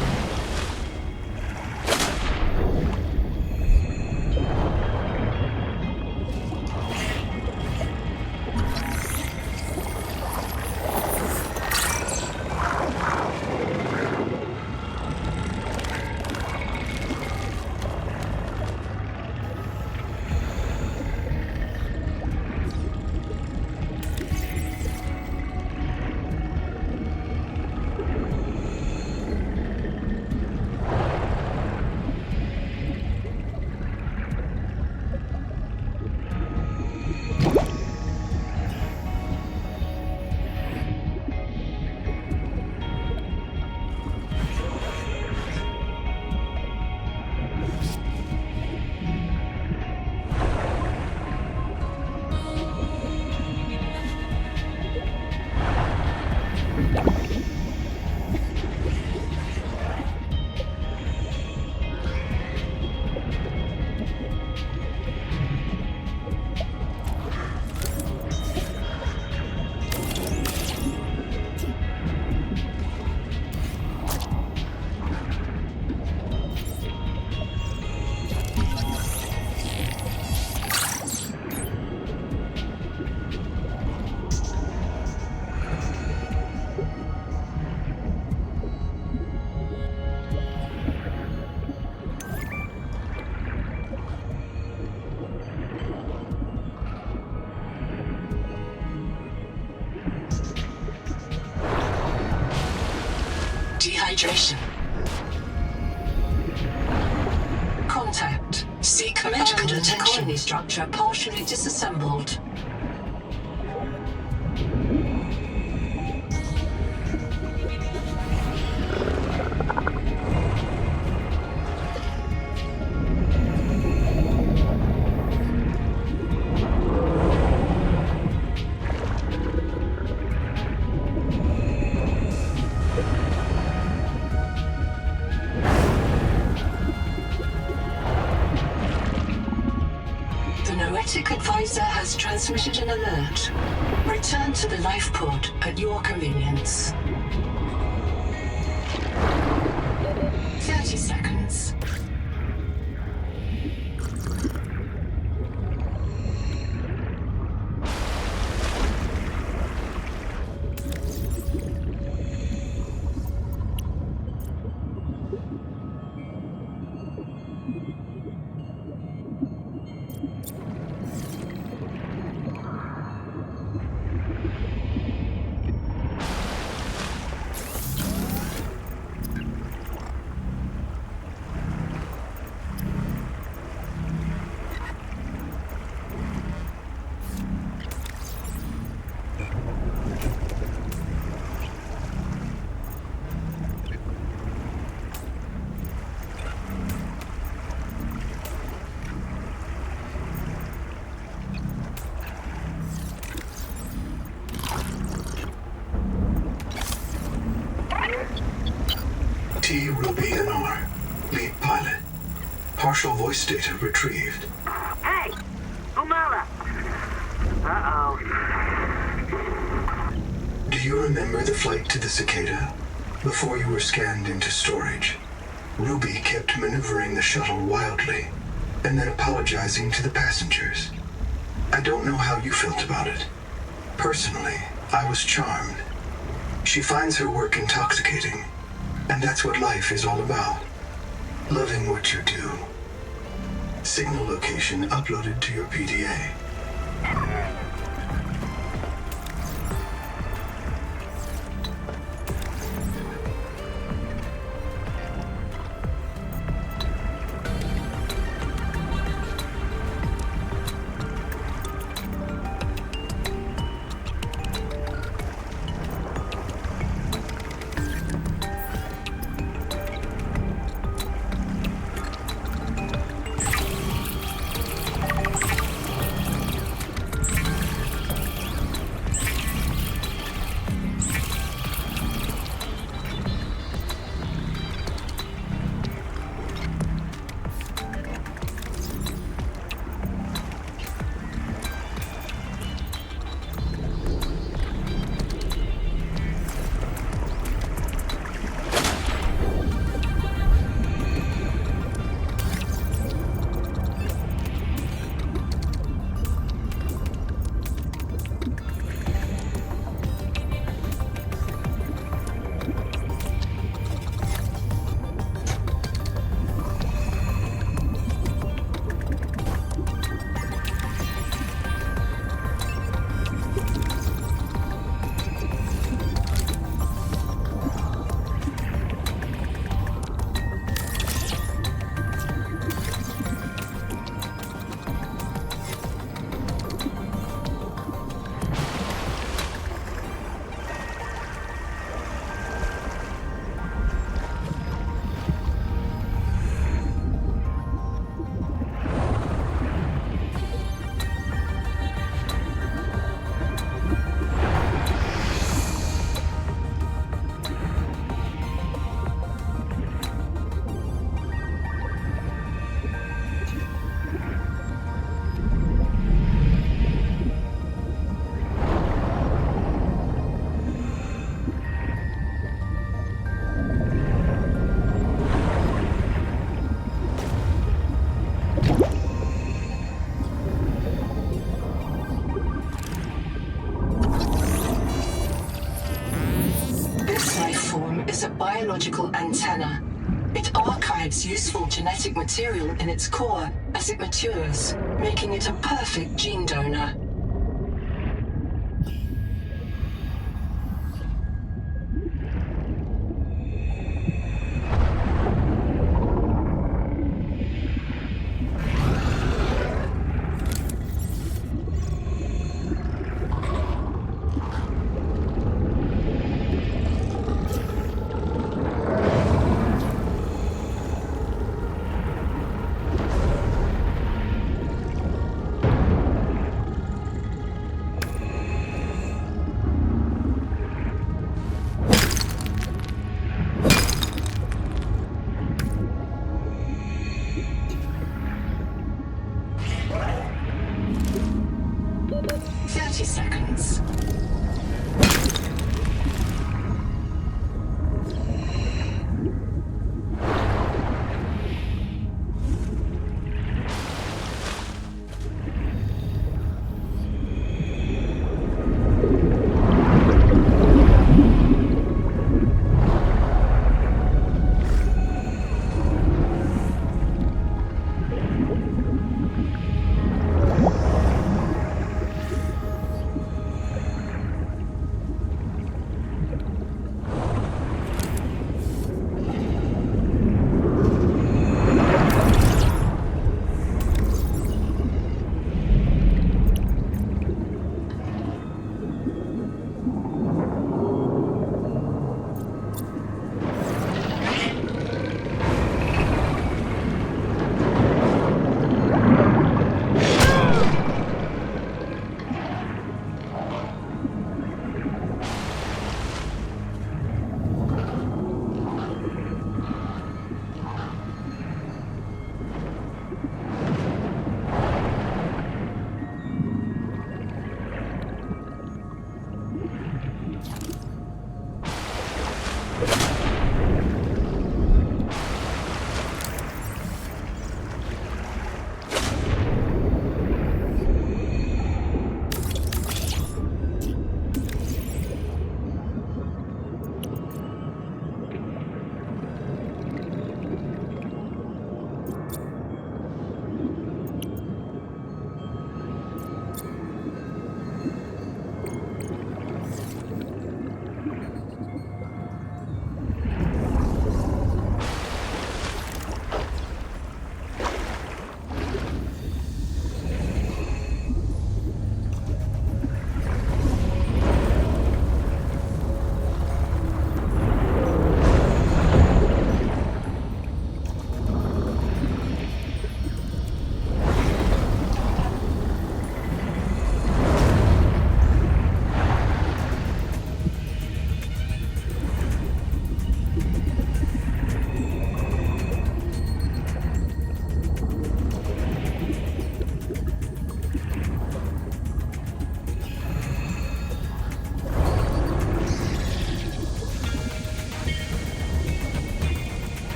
Dehydration. Contact. Seek medical attention. Colony structure partially disassembled. Advisor has transmitted an alert. Return to the life pod at your convenience. 30 seconds. T. Ruby NR, lead pilot. Partial voice data retrieved. Hey! Umala! Uh-oh. Do you remember the flight to the Cicada? Before you were scanned into storage, Ruby kept maneuvering the shuttle wildly, and then apologizing to the passengers. I don't know how you felt about it. Personally, I was charmed. She finds her work intoxicating, and that's what life is all about. Loving what you do. Signal location uploaded to your PDA. Is a biological antenna. It archives useful genetic material in its core as it matures, making it a perfect gene donor.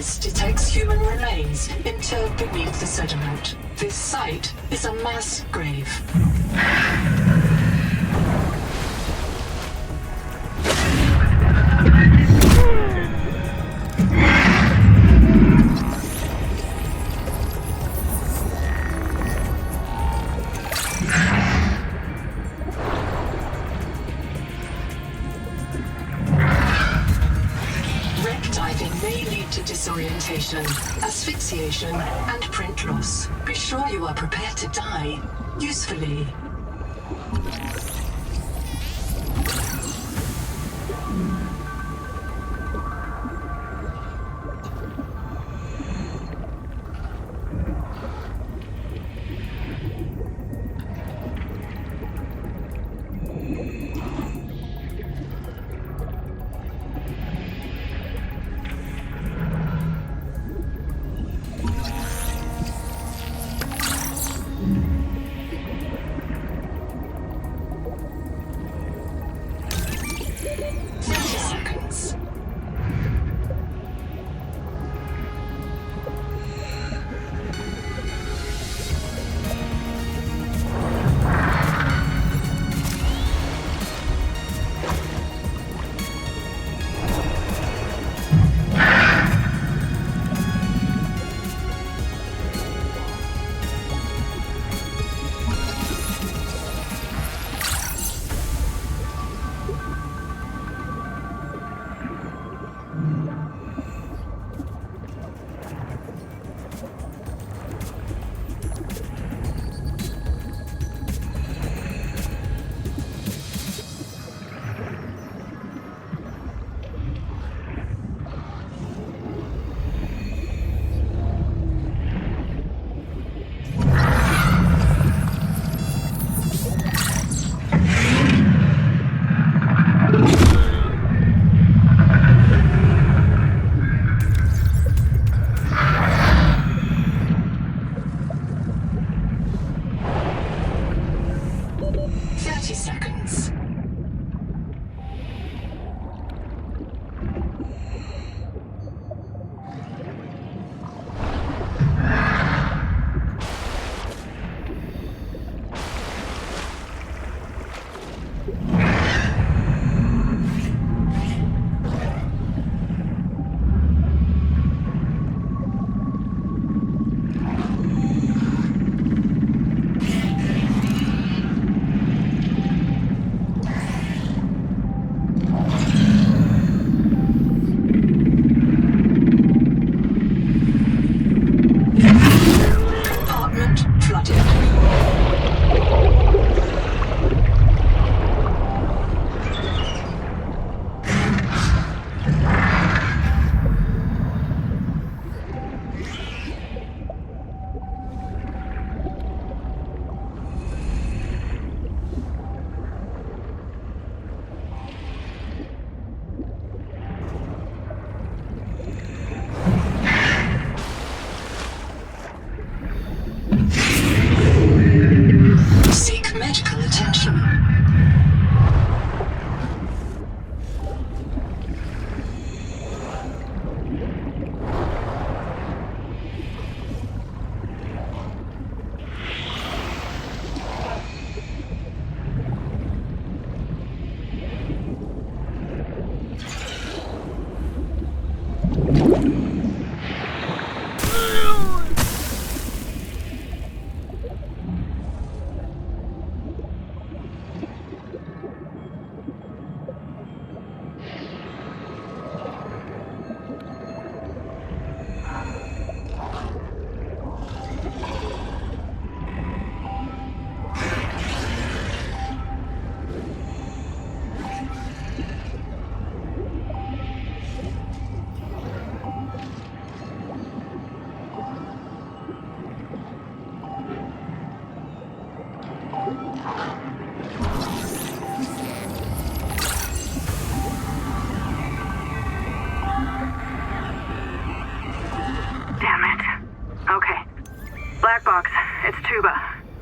Atlas detects human remains interred beneath the sediment. This site is a mass grave. Disorientation, asphyxiation, and print loss. Be sure you are prepared to die usefully.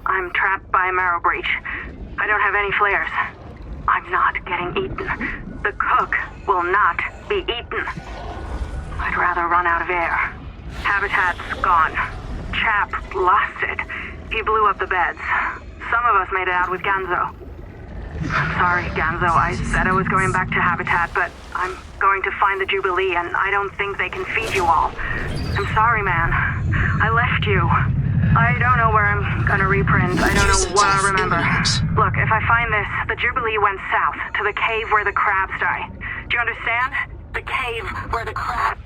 I'm trapped by a marrow breach. I don't have any flares. I'm not getting eaten. The cook will not be eaten. I'd rather run out of air. Habitat's gone. Chap lost it. He blew up the beds. Some of us made it out with Ganzo. I'm sorry, Ganzo. I said I was going back to Habitat, but I'm going to find the Jubilee, and I don't think they can feed you all. I'm sorry, man. I left you. I don't know where I'm gonna reprint. I don't know what I remember. Look, if I find this, the Jubilee went south, to the cave where the crabs die. Do you understand? The cave where the crabs...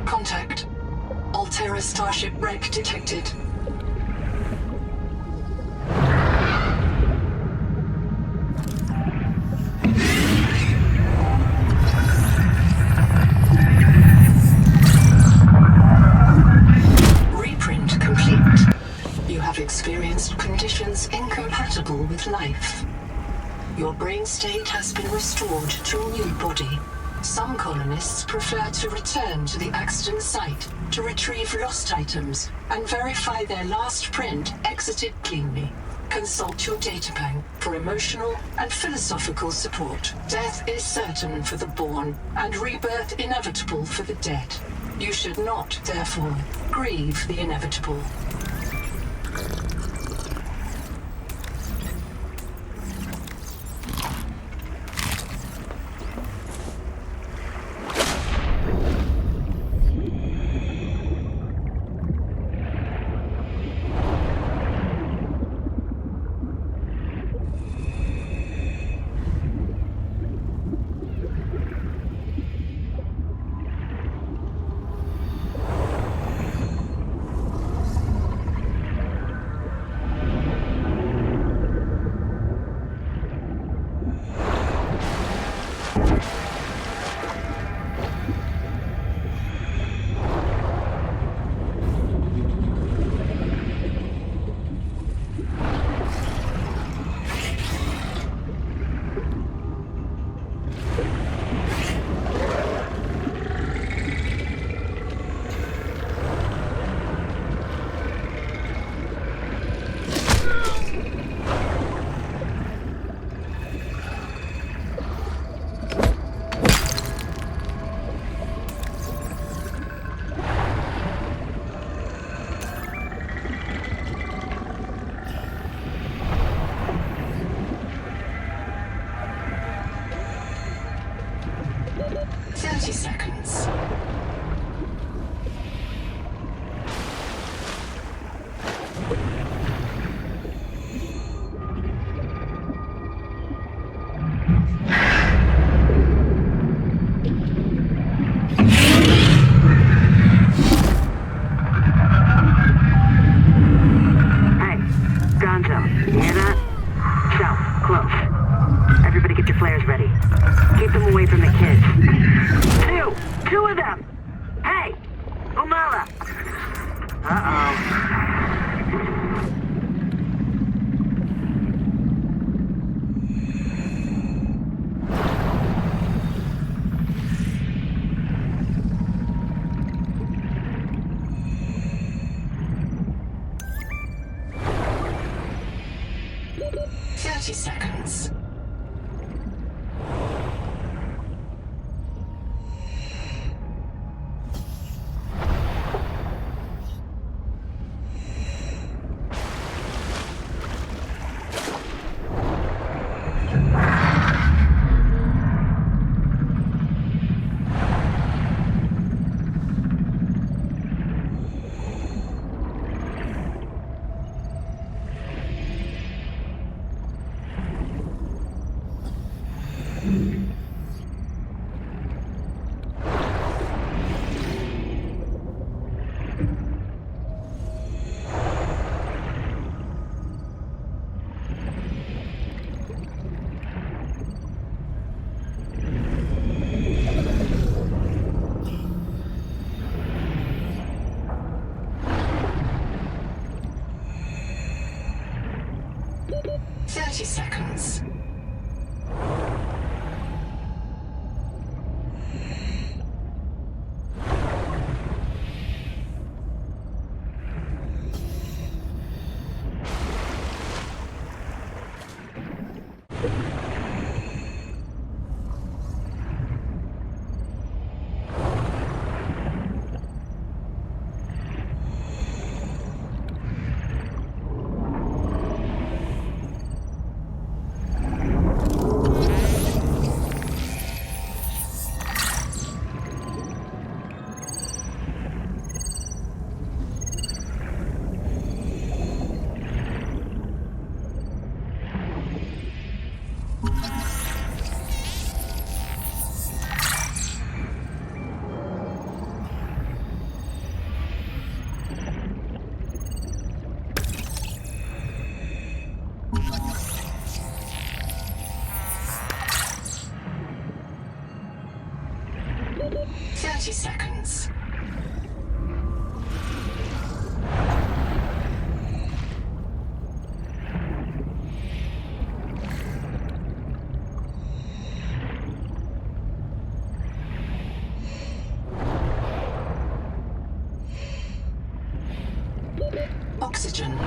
Contact. Altera Starship wreck detected. Reprint complete. You have experienced conditions incompatible with life. Your brain state has been restored to a new body. Some colonists prefer to return to the accident site to retrieve lost items and verify their last print exited cleanly. Consult your databank for emotional and philosophical support. Death is certain for the born and rebirth inevitable for the dead. You should not, therefore, grieve the inevitable. Everybody get your flares ready. Keep them away from the kids. Two of them! 30 seconds. Seconds. Seconds. Oxygen.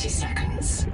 Seconds.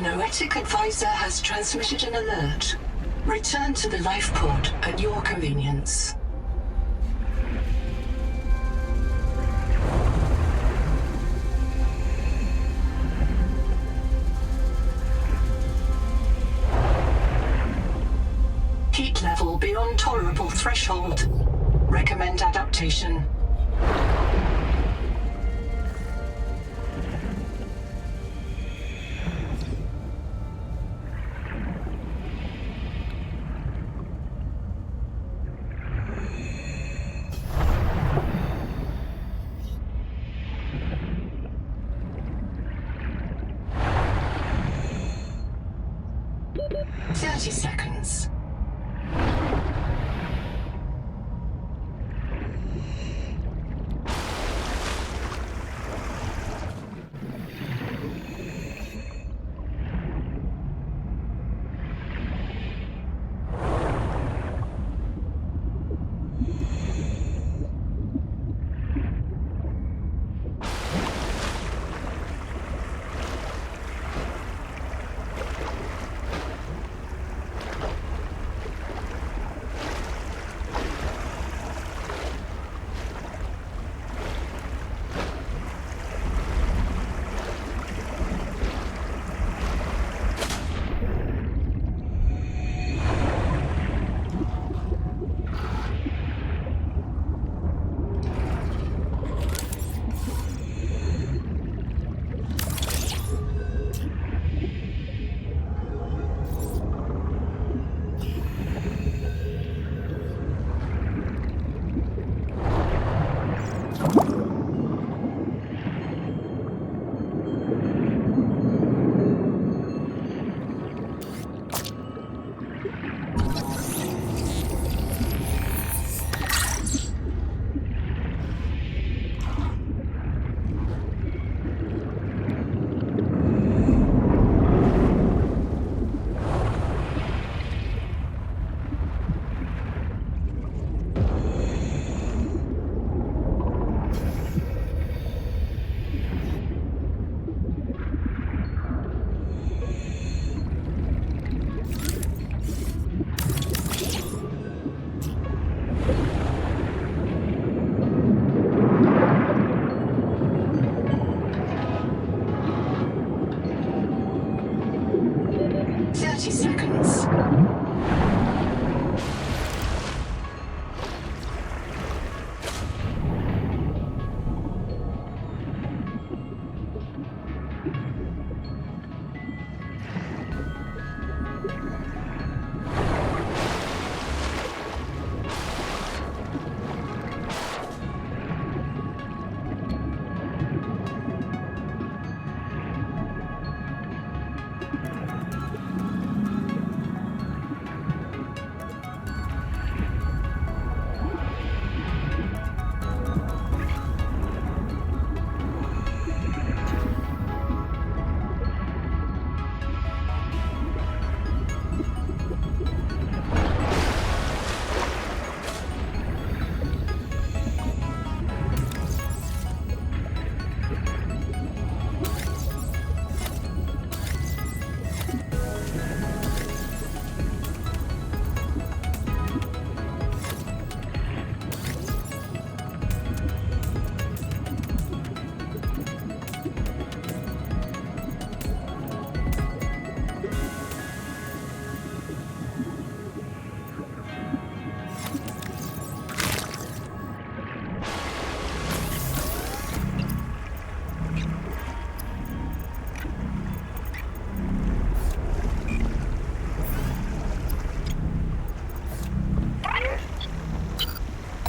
The Noetic advisor has transmitted an alert. Return to the life pod at your convenience. Heat level beyond tolerable threshold. Recommend adaptation. Seconds. 30 seconds.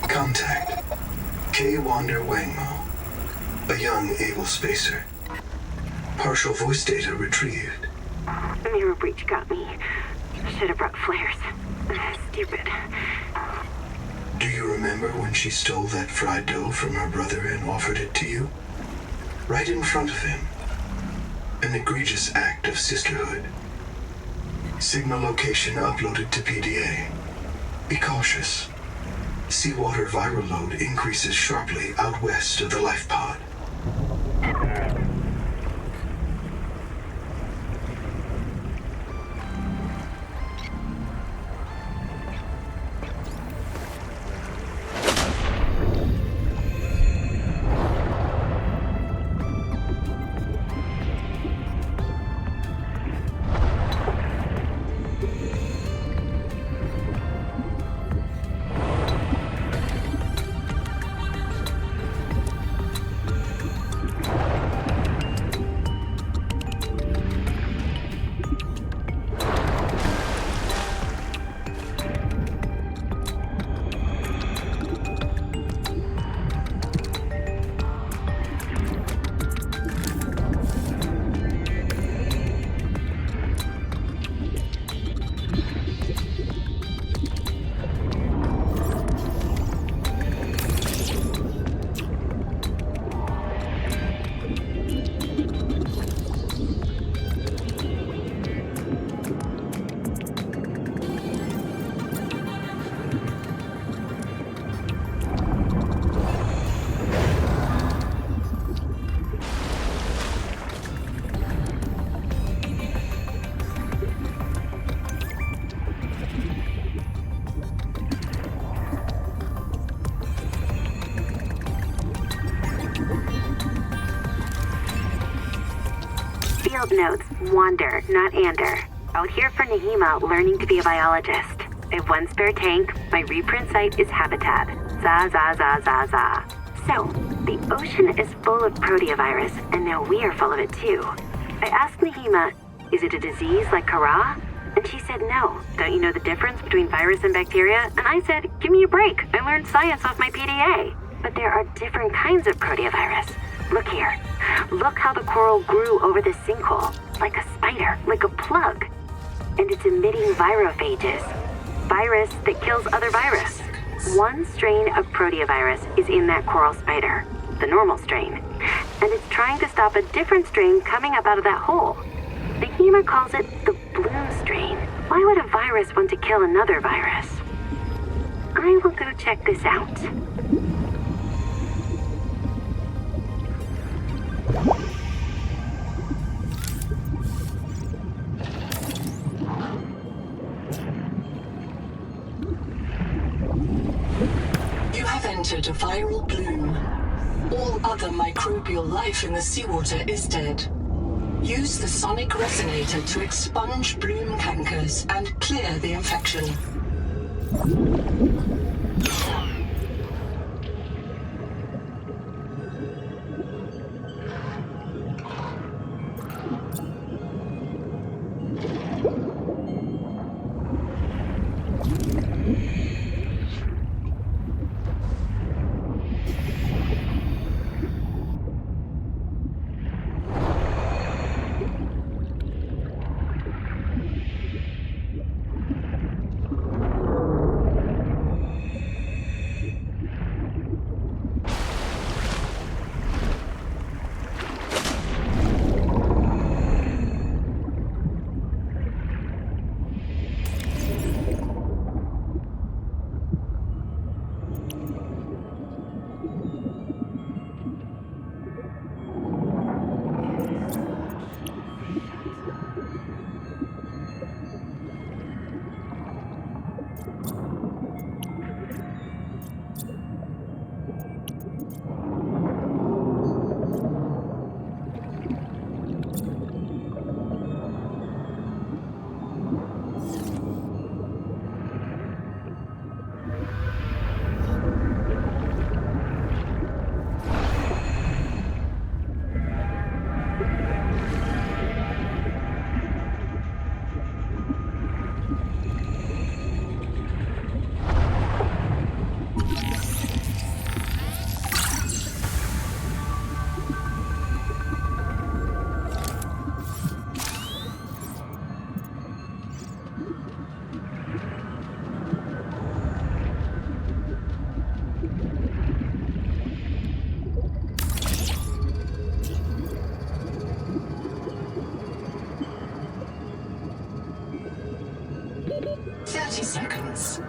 Contact. K. Wander Wangmo. A young, able spacer. Partial voice data retrieved. Mirror breach got me. Should have brought flares. Stupid. Do you remember when she stole that fried dough from her brother and offered it to you? Right in front of him. An egregious act of sisterhood. Signal location uploaded to PDA. Be cautious. Seawater viral load increases sharply out west of the life pod. Field notes, wander, not ander. Out here for Nahima, learning to be a biologist. I have one spare tank. My reprint site is habitat. Za za za za za. So, the ocean is full of proteovirus, and now we are full of it too. I asked Nahima, is it a disease like Kara? And she said no. Don't you know the difference between virus and bacteria? And I said, give me a break. I learned science off my PDA. But there are different kinds of proteovirus. Look here. Look how the coral grew over this sinkhole. Like a spider, like a plug. And it's emitting virophages. Virus that kills other virus. One strain of proteovirus is in that coral spider, the normal strain. And it's trying to stop a different strain coming up out of that hole. Nahima calls it the blue strain. Why would a virus want to kill another virus? I will go check this out. You have entered a viral bloom. All other microbial life in the seawater is dead. Use the sonic resonator to expunge bloom cankers and clear the infection. Seconds.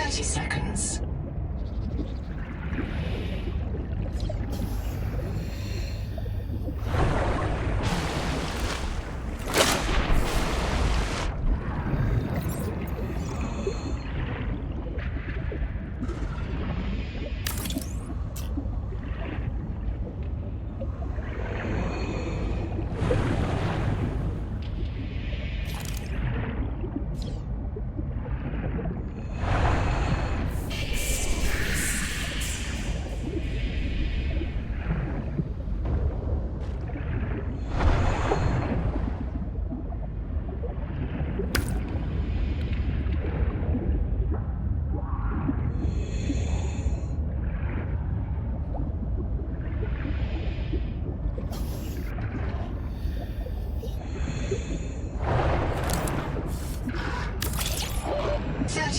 30 seconds.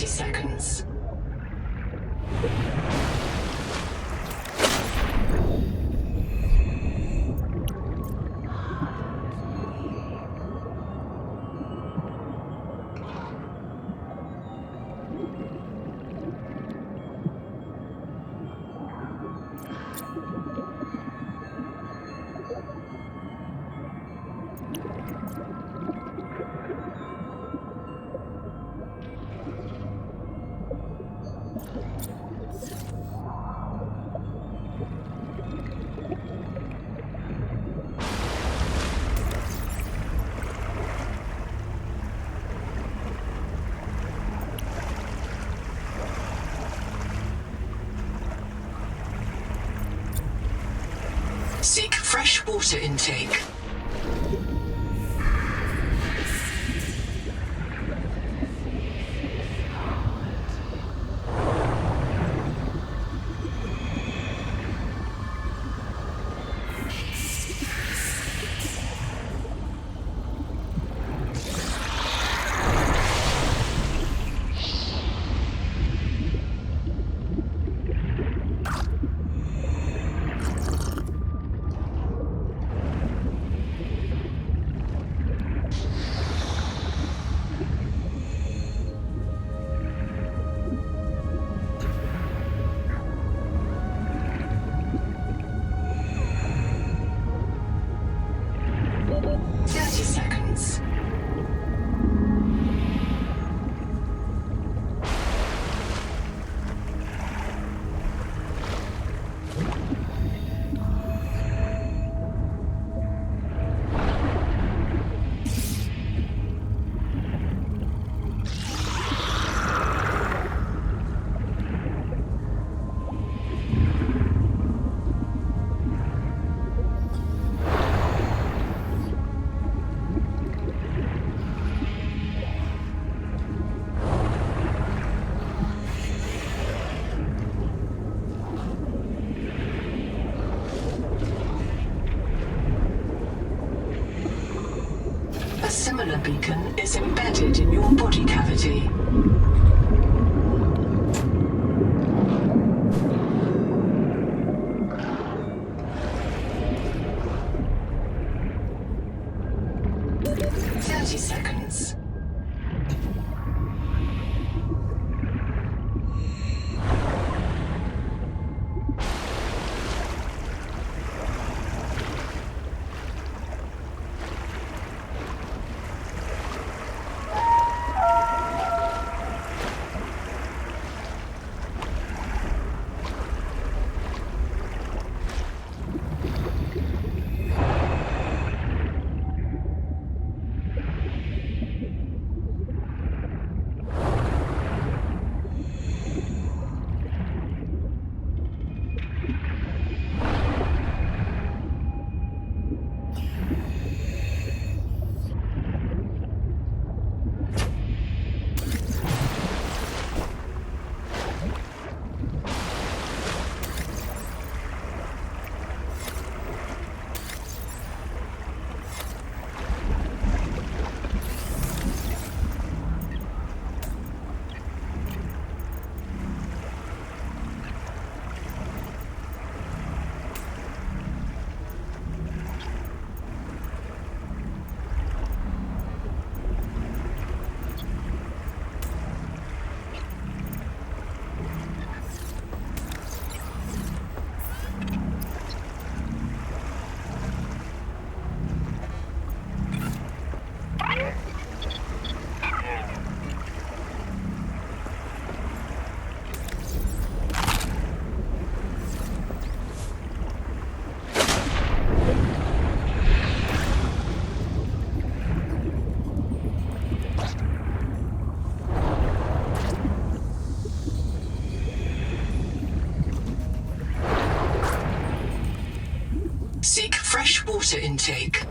Seconds. Seek fresh water intake. A similar beacon is embedded in your body cavity. Seconds. water intake.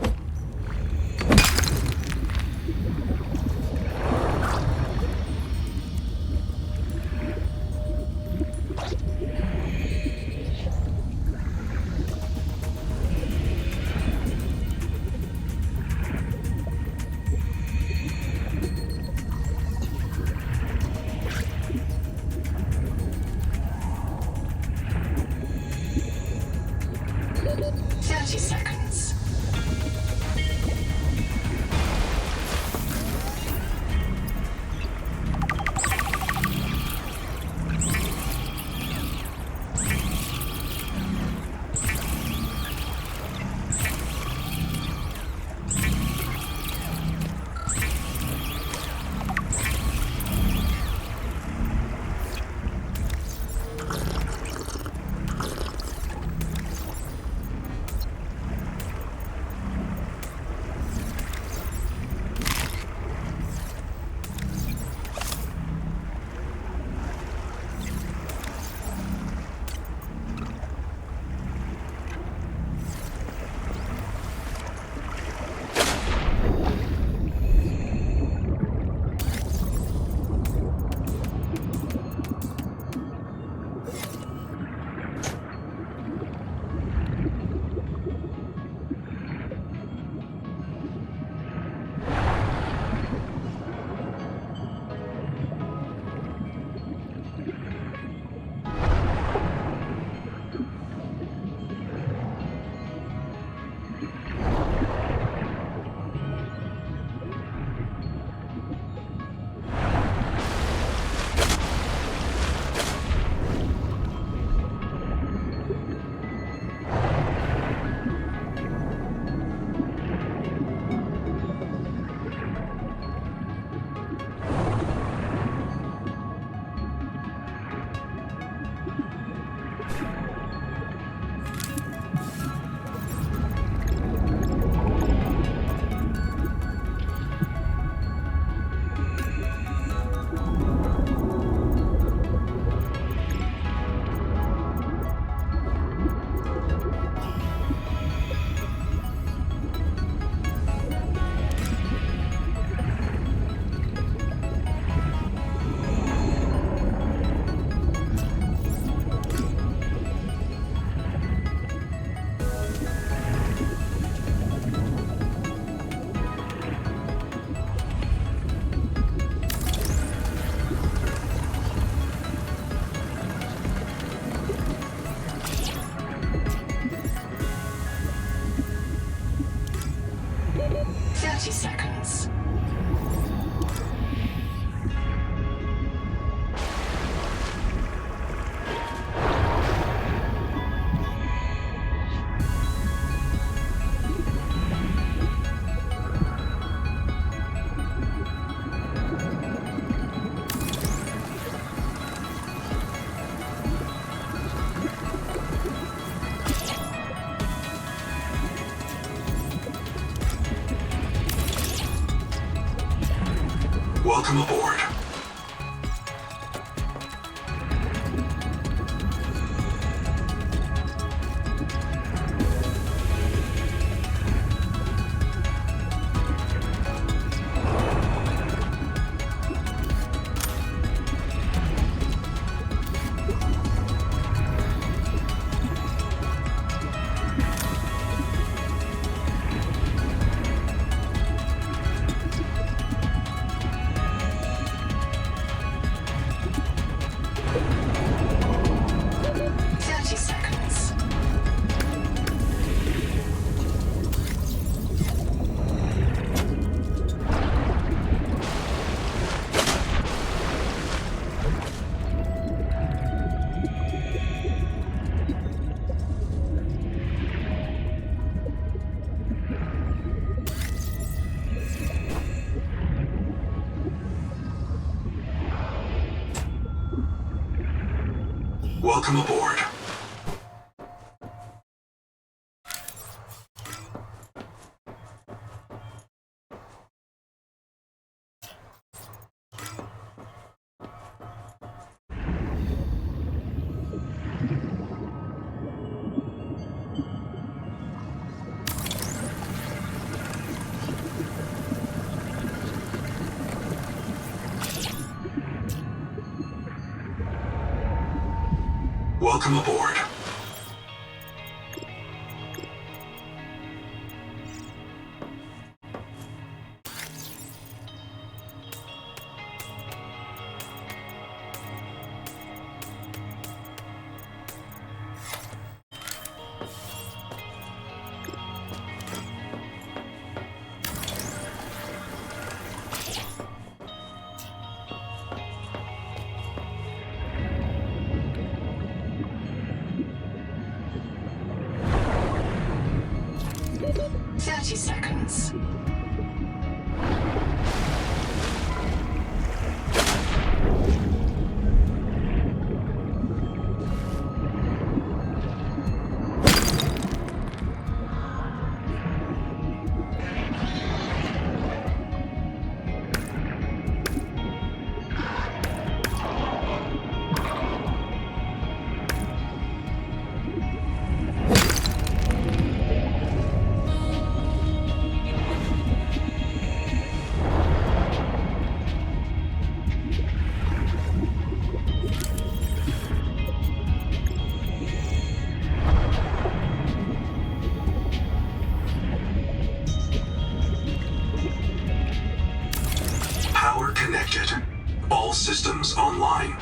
Welcome aboard. Welcome aboard. Welcome aboard. Seconds. Power connected. All systems online.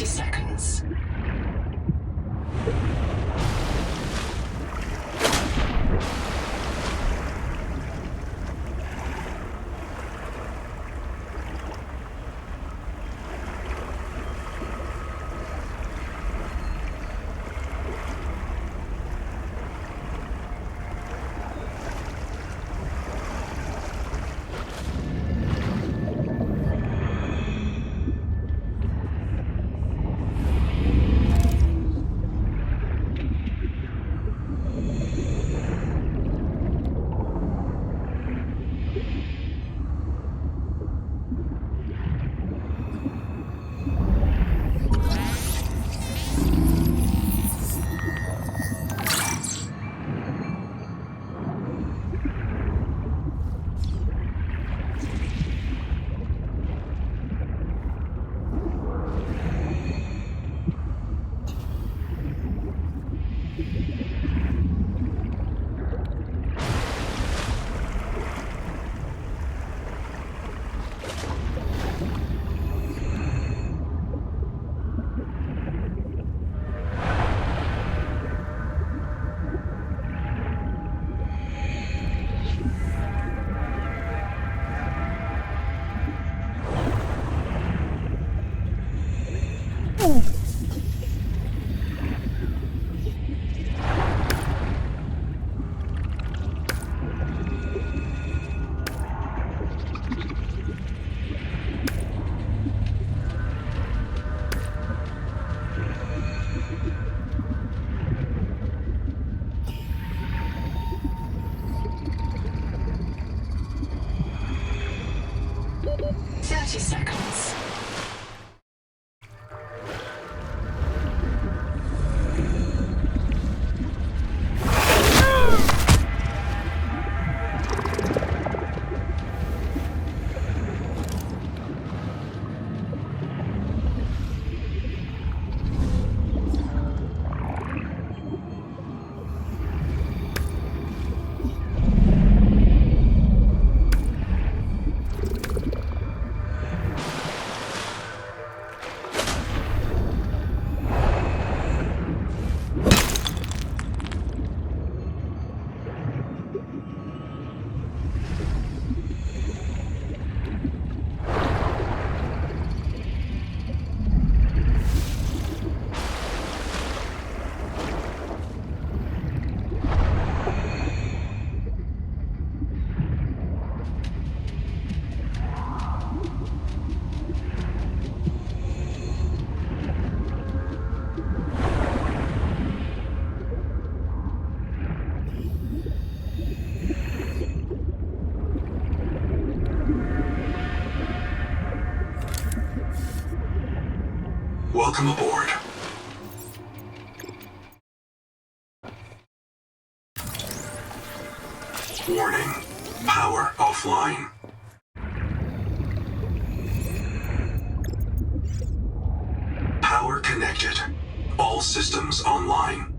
Seconds. Seconds. Welcome aboard. Warning. Power offline. Power connected. All systems online.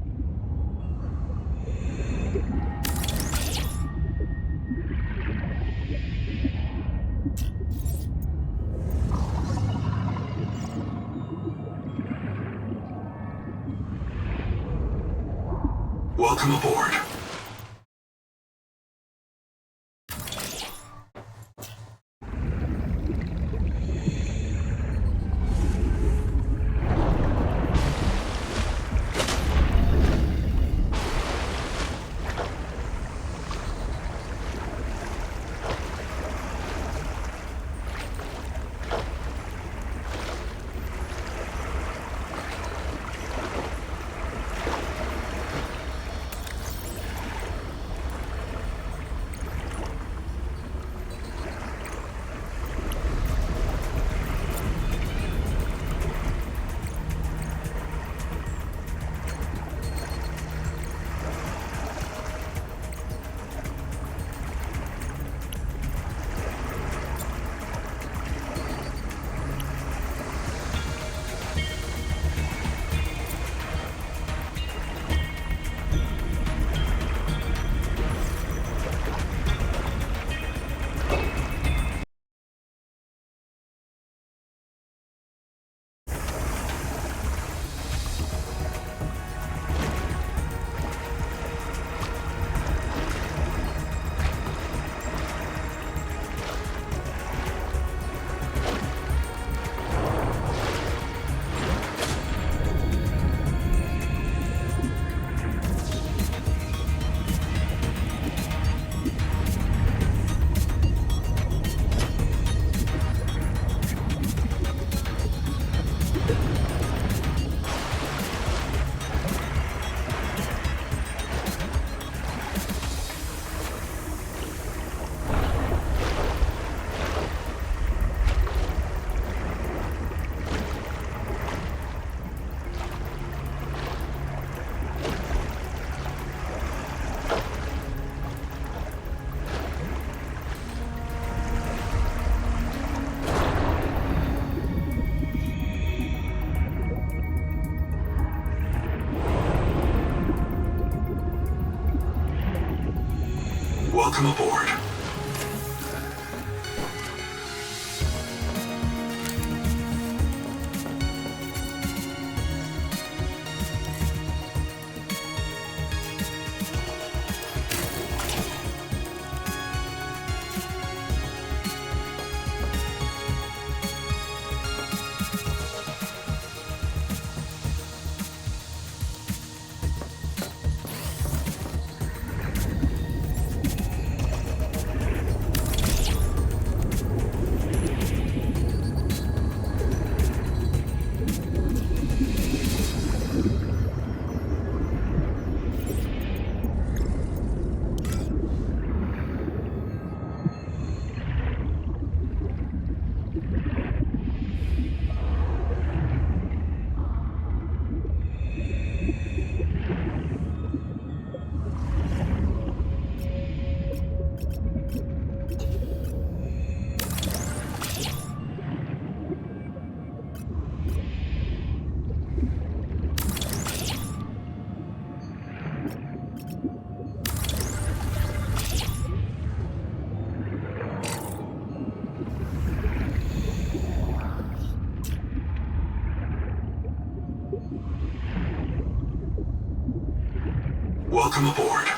Welcome aboard. Welcome aboard. Welcome aboard.